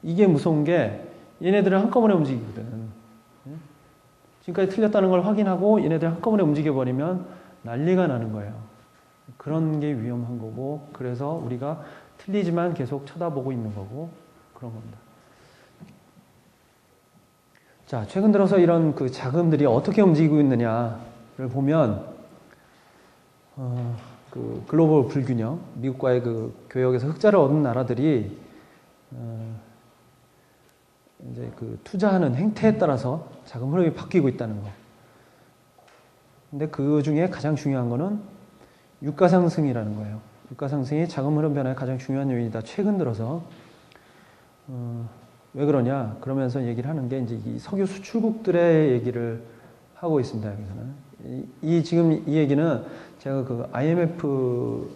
이게 무서운 게 얘네들은 한꺼번에 움직이거든. 지금까지 틀렸다는 걸 확인하고 얘네들 한꺼번에 움직여버리면 난리가 나는 거예요. 그런 게 위험한 거고 그래서 우리가 틀리지만 계속 쳐다보고 있는 거고 그런 겁니다. 자, 최근 들어서 이런 그 자금들이 어떻게 움직이고 있느냐를 보면 그 글로벌 불균형, 미국과의 그 교역에서 흑자를 얻은 나라들이 이제 그 투자하는 행태에 따라서 자금 흐름이 바뀌고 있다는 거. 근데 그 중에 가장 중요한 거는 유가 상승이라는 거예요. 유가 상승이 자금 흐름 변화의 가장 중요한 요인이다. 최근 들어서 왜 그러냐? 그러면서 얘기를 하는 게 이제 이 석유 수출국들의 얘기를 하고 있습니다. 여기서는 지금 이 얘기는 제가 그 IMF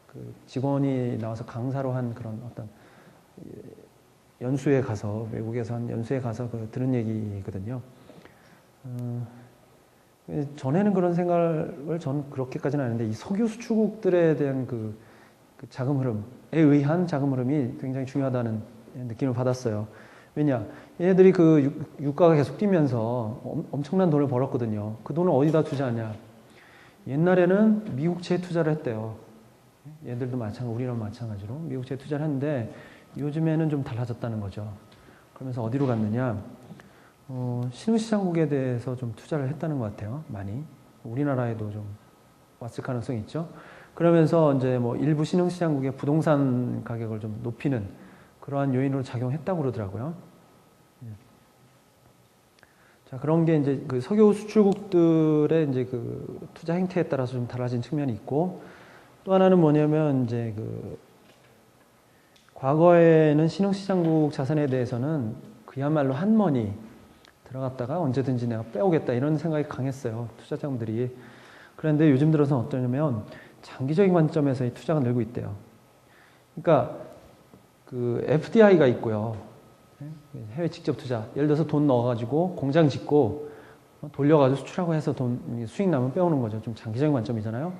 그 직원이 나와서 강사로 한 그런 어떤 연수에 가서 외국에서 한 연수에 가서 그 들은 얘기거든요. 전에는 그런 생각을 전 그렇게까지는 안 했는데 이 석유 수출국들에 대한 그 자금 흐름에 의한 자금 흐름이 굉장히 중요하다는 느낌을 받았어요. 왜냐? 얘네들이 그 유가가 계속 뛰면서 엄청난 돈을 벌었거든요. 그 돈을 어디다 투자하냐? 옛날에는 미국채에 투자를 했대요. 얘들도 우리랑 마찬가지로 미국채에 투자를 했는데 요즘에는 좀 달라졌다는 거죠. 그러면서 어디로 갔느냐? 신흥시장국에 대해서 좀 투자를 했다는 것 같아요. 많이. 우리나라에도 좀 왔을 가능성이 있죠. 그러면서 이제 뭐 일부 신흥시장국의 부동산 가격을 좀 높이는 그러한 요인으로 작용했다고 그러더라고요. 자, 그런 게 이제 그 석유 수출국들의 이제 그 투자 행태에 따라서 좀 달라진 측면이 있고 또 하나는 뭐냐면 이제 그 과거에는 신흥시장국 자산에 대해서는 그야말로 한머니 들어갔다가 언제든지 내가 빼오겠다 이런 생각이 강했어요. 투자자분들이. 그런데 요즘 들어서는 어떠냐면 장기적인 관점에서 이 투자가 늘고 있대요. 그러니까 그 FDI가 있고요. 해외 직접 투자. 예를 들어서 돈 넣어가지고 공장 짓고 돌려가지고 수출하고 해서 돈 수익 나면 빼오는 거죠. 좀 장기적인 관점이잖아요.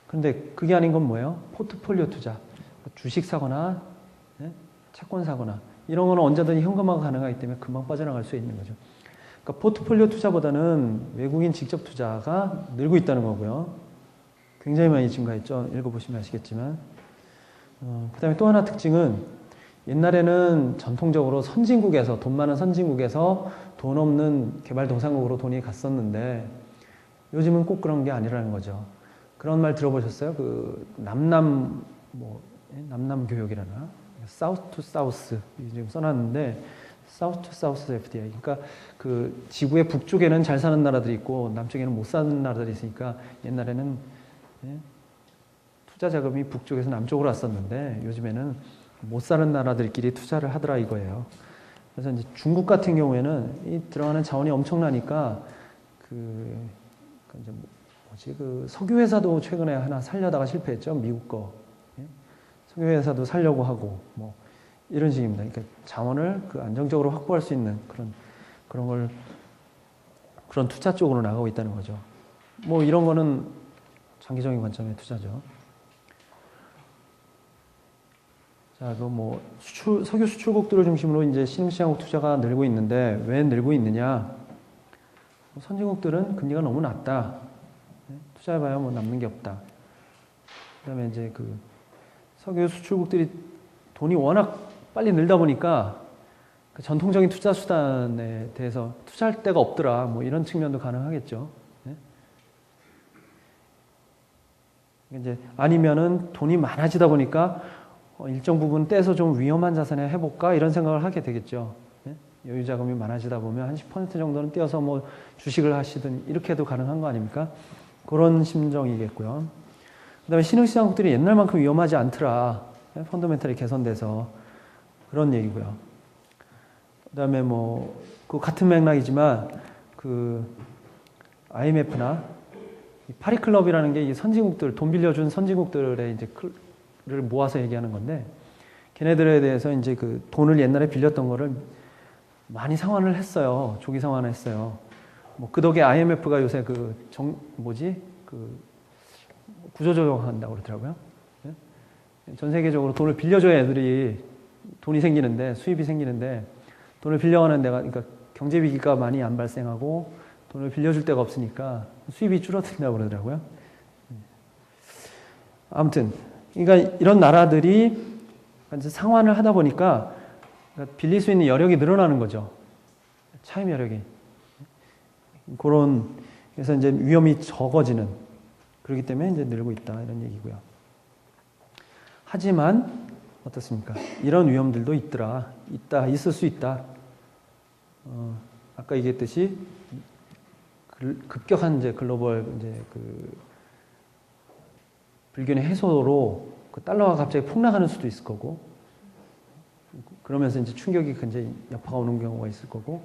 그런데 그게 아닌 건 뭐예요? 포트폴리오 투자. 주식 사거나 채권 사거나 이런 거는 언제든지 현금화가 가능하기 때문에 금방 빠져나갈 수 있는 거죠. 그러니까 포트폴리오 투자보다는 외국인 직접 투자가 늘고 있다는 거고요. 굉장히 많이 증가했죠. 읽어보시면 아시겠지만. 그 다음에 또 하나 특징은 옛날에는 전통적으로 선진국에서 돈 많은 선진국에서 돈 없는 개발도상국으로 돈이 갔었는데 요즘은 꼭 그런 게 아니라는 거죠. 그런 말 들어보셨어요? 그 남남 교역이라나 사우스 투 사우스 지금 써놨는데 사우스 투 사우스 FDI. 그러니까 그 지구의 북쪽에는 잘 사는 나라들이 있고 남쪽에는 못 사는 나라들이 있으니까 옛날에는 투자 자금이 북쪽에서 남쪽으로 왔었는데 요즘에는 못 사는 나라들끼리 투자를 하더라 이거예요. 그래서 이제 중국 같은 경우에는 이 들어가는 자원이 엄청나니까 그 석유 회사도 최근에 하나 살려다가 실패했죠. 미국 거. 석유 회사도 살려고 하고 뭐 이런 식입니다. 그러니까 자원을 그 안정적으로 확보할 수 있는 그런 투자 쪽으로 나가고 있다는 거죠. 뭐 이런 거는 장기적인 관점의 투자죠. 자, 그 뭐 석유 수출국들을 중심으로 이제 신흥시장국 투자가 늘고 있는데 왜 늘고 있느냐? 선진국들은 금리가 너무 낮다. 투자해봐야 뭐 남는 게 없다. 그다음에 이제 그 석유 수출국들이 돈이 워낙 빨리 늘다 보니까 그 전통적인 투자 수단에 대해서 투자할 데가 없더라. 뭐 이런 측면도 가능하겠죠. 네? 이제 아니면은 돈이 많아지다 보니까 일정 부분 떼서 좀 위험한 자산에 해볼까 이런 생각을 하게 되겠죠. 여유 자금이 많아지다 보면 한 10% 정도는 떼어서 뭐 주식을 하시든 이렇게 해도 가능한 거 아닙니까? 그런 심정이겠고요. 그다음에 신흥시장국들이 옛날만큼 위험하지 않더라. 펀더멘털이 개선돼서 그런 얘기고요. 그다음에 뭐 그 같은 맥락이지만 그 IMF나 파리클럽이라는 게 이 선진국들 돈 빌려준 선진국들의 이제 를 모아서 얘기하는 건데 걔네들에 대해서 이제 그 돈을 옛날에 빌렸던 거를 많이 상환을 했어요. 조기 상환을 했어요. 뭐 그 덕에 IMF가 요새 그 구조조정한다고 그러더라고요. 전 세계적으로 돈을 빌려줘야 애들이 돈이 생기는데 수입이 생기는데 돈을 빌려가는 데가 그러니까 경제 위기가 많이 안 발생하고 돈을 빌려줄 데가 없으니까 수입이 줄어든다고 그러더라고요. 아무튼 그러니까 이런 나라들이 상환을 하다 보니까 빌릴 수 있는 여력이 늘어나는 거죠. 차임 여력이. 그래서 이제 위험이 적어지는 그렇기 때문에 이제 늘고 있다 이런 얘기고요. 하지만 어떻습니까? 이런 위험들도 있을 수 있다. 아까 얘기했듯이 급격한 이제 글로벌 이제 그 불균의 해소로 그 달러가 갑자기 폭락하는 수도 있을 거고, 그러면서 이제 충격이 굉장히 여파가 오는 경우가 있을 거고,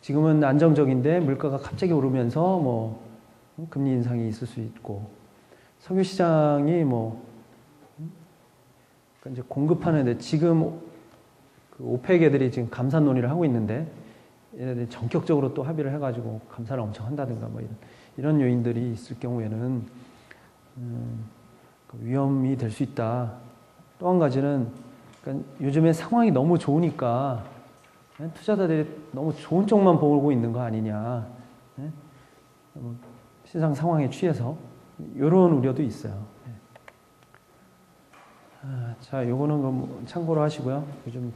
지금은 안정적인데 물가가 갑자기 오르면서 뭐 금리 인상이 있을 수 있고, 석유 시장이 뭐 이제 공급하는데 지금 그 오펙 애들이 지금 감산 논의를 하고 있는데 얘네들이 전격적으로 또 합의를 해가지고 감산을 엄청 한다든가 뭐 이런 요인들이 있을 경우에는 위험이 될 수 있다. 또 한 가지는 그러니까 요즘에 상황이 너무 좋으니까 투자자들이 너무 좋은 쪽만 보고 있는 거 아니냐. 시장 상황에 취해서 이런 우려도 있어요. 자, 요거는 참고로 하시고요. 요즘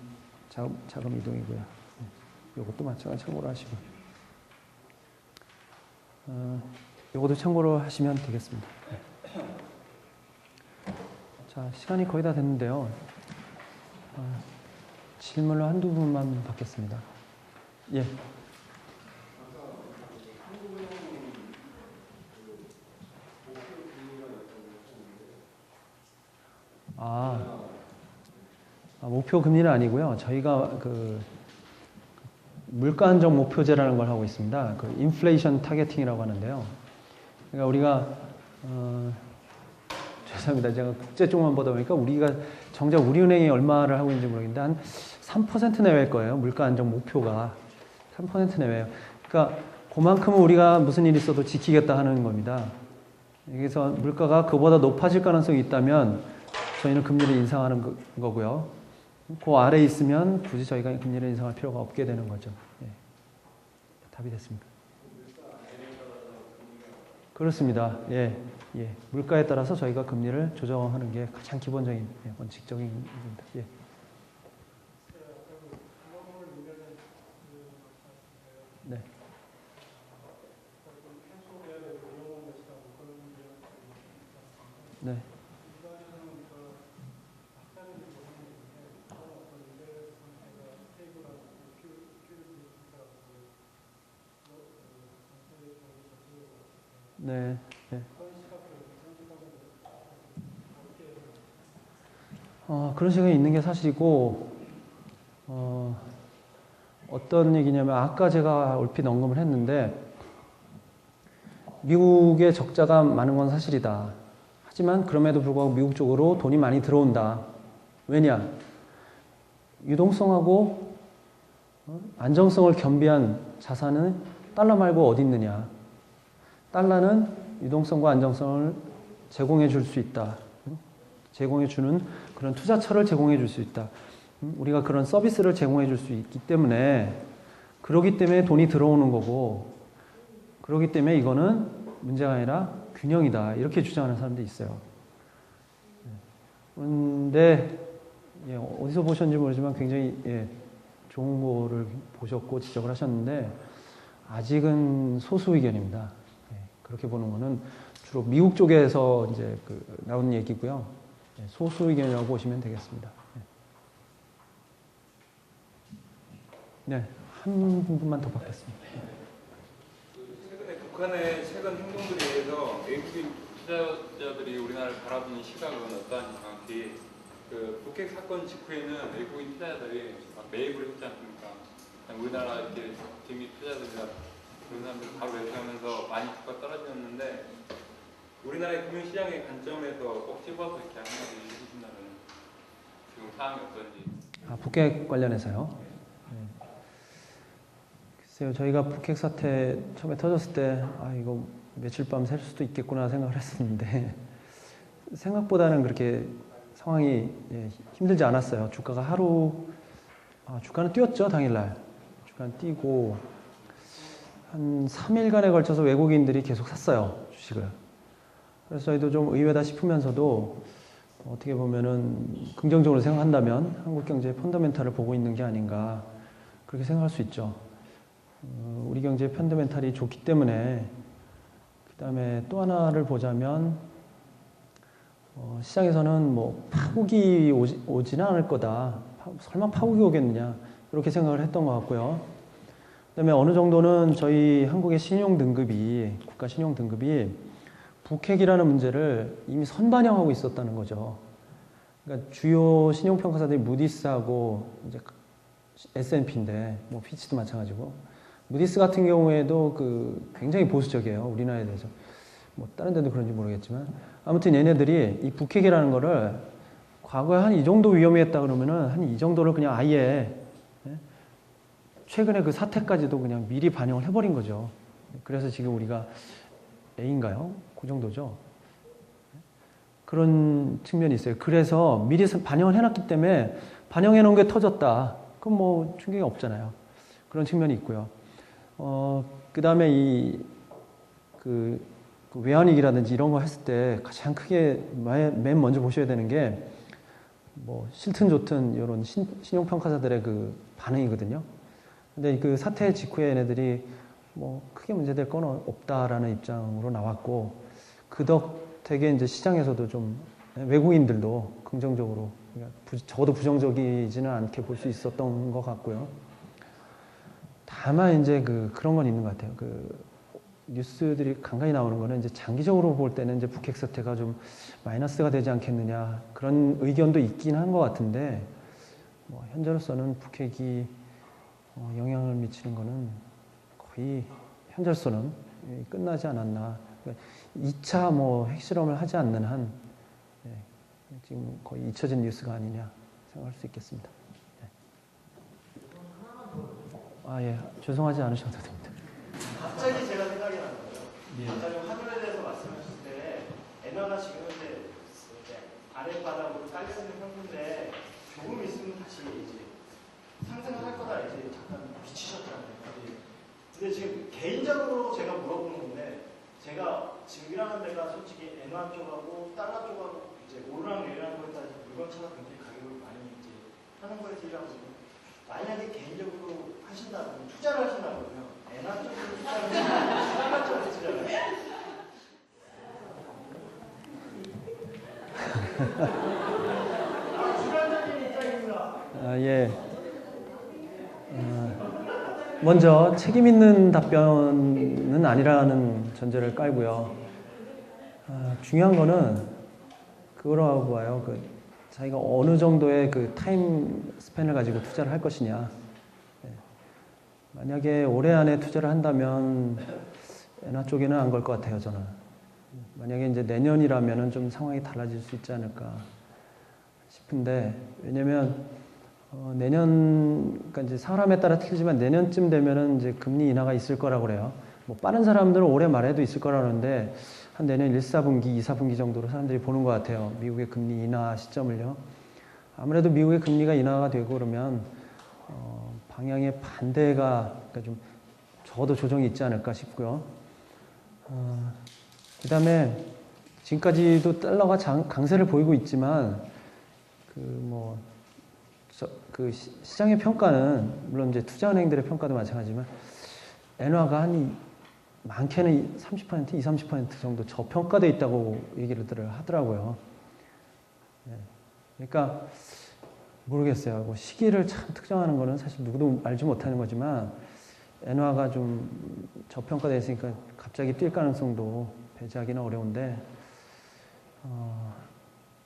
자금 이동이고요. 요것도 마찬가지 참고로 하시고. 요것도 참고로 하시면 되겠습니다. 자, 시간이 거의 다 됐는데요. 질문을 한두 분만 받겠습니다. 예. 목표 금리는 아니고요. 저희가 그 물가 안정 목표제라는 걸 하고 있습니다. 그 인플레이션 타겟팅이라고 하는데요. 그러니까 우리가 죄송합니다. 제가 국제 쪽만 보다 보니까 우리가 정작 우리 은행이 얼마를 하고 있는지 모르겠는데 한 3% 내외일 거예요. 물가 안정 목표가 3% 내외예요. 그러니까 그만큼은 우리가 무슨 일이 있어도 지키겠다 하는 겁니다. 그래서 물가가 그보다 높아질 가능성이 있다면 저희는 금리를 인상하는 거고요. 그 아래에 있으면 굳이 저희가 금리를 인상할 필요가 없게 되는 거죠. 예. 답이 됐습니까? 그렇습니다. 예, 예. 물가에 따라서 저희가 금리를 조정하는 게 가장 기본적인 원칙적인 일입니다. 예. 네. 네. 네. 네. 그런 시각이 있는 게 사실이고, 어떤 얘기냐면, 아까 제가 얼핏 언급을 했는데, 미국의 적자가 많은 건 사실이다. 하지만 그럼에도 불구하고 미국 쪽으로 돈이 많이 들어온다. 왜냐? 유동성하고 안정성을 겸비한 자산은 달러 말고 어디 있느냐? 달러는 유동성과 안정성을 제공해 줄 수 있다. 제공해 주는 그런 투자처를 제공해 줄 수 있다. 우리가 그런 서비스를 제공해 줄 수 있기 때문에 그러기 때문에 돈이 들어오는 거고 그러기 때문에 이거는 문제가 아니라 균형이다. 이렇게 주장하는 사람들이 있어요. 그런데 어디서 보셨는지 모르지만 굉장히 좋은 거를 보셨고 지적을 하셨는데 아직은 소수 의견입니다. 그렇게 보는 거는 주로 미국 쪽에서 이제 나온 얘기고요. 소수 의견이라고 보시면 되겠습니다. 네. 한 분만 더 받겠습니다. 최근에 북한의 최근 행동들에 대해서 외국인 투자자들이 우리나라를 바라보는 시각은 어떠한지 정확히 그 북핵 사건 직후에는 외국인 투자자들이 막 매입을 했지 않습니까? 우리나라 이렇게 재미 투자자들이나 그런 사람들 바로 매수하면서 많이 주가 떨어졌는데 우리나라의 금융시장의 관점에서 꼭 집어서 이렇게 한마디 해주신다면 지금 상황이 어떤지. 북핵 관련해서요. 네. 글쎄요, 저희가 북핵 사태 처음에 터졌을 때 이거 며칠 밤 샐 수도 있겠구나 생각을 했었는데 생각보다는 그렇게 상황이 힘들지 않았어요. 주가가 주가는 뛰었죠, 당일날. 주가는 뛰고 한 3일간에 걸쳐서 외국인들이 계속 샀어요, 주식을. 그래서 저희도 좀 의외다 싶으면서도 어떻게 보면은 긍정적으로 생각한다면 한국 경제의 펀더멘탈을 보고 있는 게 아닌가 그렇게 생각할 수 있죠. 우리 경제의 펀더멘탈이 좋기 때문에 그 다음에 또 하나를 보자면 시장에서는 뭐 파국이 오지는 않을 거다. 설마 파국이 오겠느냐 이렇게 생각을 했던 것 같고요. 그 다음에 어느 정도는 저희 한국의 신용등급이 국가 신용등급이 북핵이라는 문제를 이미 선반영하고 있었다는 거죠. 그러니까 주요 신용평가사들이 무디스하고 이제 S&P인데 뭐 피치도 마찬가지고 무디스 같은 경우에도 굉장히 보수적이에요. 우리나라에 대해서. 뭐 다른 데도 그런지 모르겠지만 아무튼 얘네들이 이 북핵이라는 거를 과거에 한 이 정도 위험했다 그러면은 한 이 정도를 그냥 아예 최근에 그 사태까지도 그냥 미리 반영을 해버린 거죠. 그래서 지금 우리가 A인가요? 그 정도죠. 그런 측면이 있어요. 그래서 미리 반영을 해놨기 때문에 반영해 놓은 게 터졌다. 그럼 뭐 충격이 없잖아요. 그런 측면이 있고요. 그 다음에 그 외환위기라든지 이런 거 했을 때 가장 크게 맨 먼저 보셔야 되는 게 뭐 싫든 좋든 이런 신용평가사들의 그 반응이거든요. 근데 그 사태 직후에 얘네들이 뭐 크게 문제될 건 없다라는 입장으로 나왔고 그 덕택에 이제 시장에서도 좀 외국인들도 긍정적으로 적어도 부정적이지는 않게 볼 수 있었던 것 같고요. 다만 이제 그런 건 있는 것 같아요. 뉴스들이 간간히 나오는 거는 이제 장기적으로 볼 때는 이제 북핵 사태가 좀 마이너스가 되지 않겠느냐 그런 의견도 있긴 한 것 같은데 뭐 현재로서는 북핵이 영향을 미치는 거는 거의 현재로서는 끝나지 않았나. 2차 뭐 핵실험을 하지 않는 한 지금 거의 잊혀진 뉴스가 아니냐 생각할 수 있겠습니다. 예. 죄송하지 않으셔도 됩니다. 갑자기 제가 생각이 나는 거예요. 아까 좀 환율에 대해서 말씀하셨을 때 엔화가 지금 이제 아랫바닥으로 깔려있는 상태인데 조금 있으면 다시 이제 상승을 할 거다 이제 잠깐 미치셨잖아요. 근데 지금 개인적으로 제가 물어보는 건데 제가 지금 일하는 데가 솔직히 엔화 쪽하고 달러 쪽하고 이제 오르락 내리락 거에 따라서 물건차가 굉장히 가격을 많이 이제 하는 거에 비하면 만약에 개인적으로 하신다면 투자를 하신다면 엔화 쪽으로 투자를 하시면 달러 쪽으로 투자를 하시면 주관적인 입장입니다. 예. 먼저 책임 있는 답변은 아니라는 전제를 깔고요. 중요한 거는 그거라고 봐요. 자기가 어느 정도의 타임 스팬을 가지고 투자를 할 것이냐. 만약에 올해 안에 투자를 한다면 엔화 쪽에는 안 걸 것 같아요, 저는. 만약에 이제 내년이라면은 좀 상황이 달라질 수 있지 않을까 싶은데, 왜냐면 그러니까 이제 사람에 따라 틀리지만 내년쯤 되면은 이제 금리 인하가 있을 거라고 그래요. 뭐 빠른 사람들은 올해 말에도 있을 거라고 그러는데 한 내년 1, 4분기, 2, 4분기 정도로 사람들이 보는 것 같아요. 미국의 금리 인하 시점을요. 아무래도 미국의 금리가 인하가 되고 그러면 방향의 반대가 그러니까 좀 적어도 조정이 있지 않을까 싶고요. 그 다음에 지금까지도 달러가 강세를 보이고 있지만 시장의 평가는 물론 이제 투자은행들의 평가도 마찬가지지만 엔화가 많게는 30%, 20, 30% 정도 저평가되어 있다고 얘기를 하더라고요. 그러니까 모르겠어요. 뭐 시기를 참 특정하는 거는 사실 누구도 알지 못하는 거지만 엔화가 좀 저평가되어 있으니까 갑자기 뛸 가능성도 배제하기는 어려운데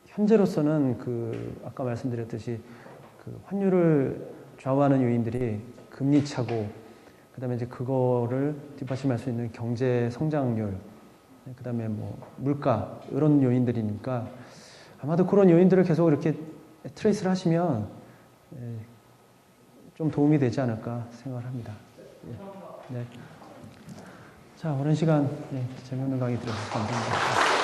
현재로서는 그 아까 말씀드렸듯이 그 환율을 좌우하는 요인들이 금리 차고 그다음에 이제 그거를 뒷받침할 수 있는 경제 성장률 그다음에 뭐 물가 이런 요인들이니까 아마도 그런 요인들을 계속 이렇게 트레이스를 하시면 좀 도움이 되지 않을까 생각을 합니다. 네. 자, 오랜 시간 재미있는 강의 들어주셔서 감사합니다.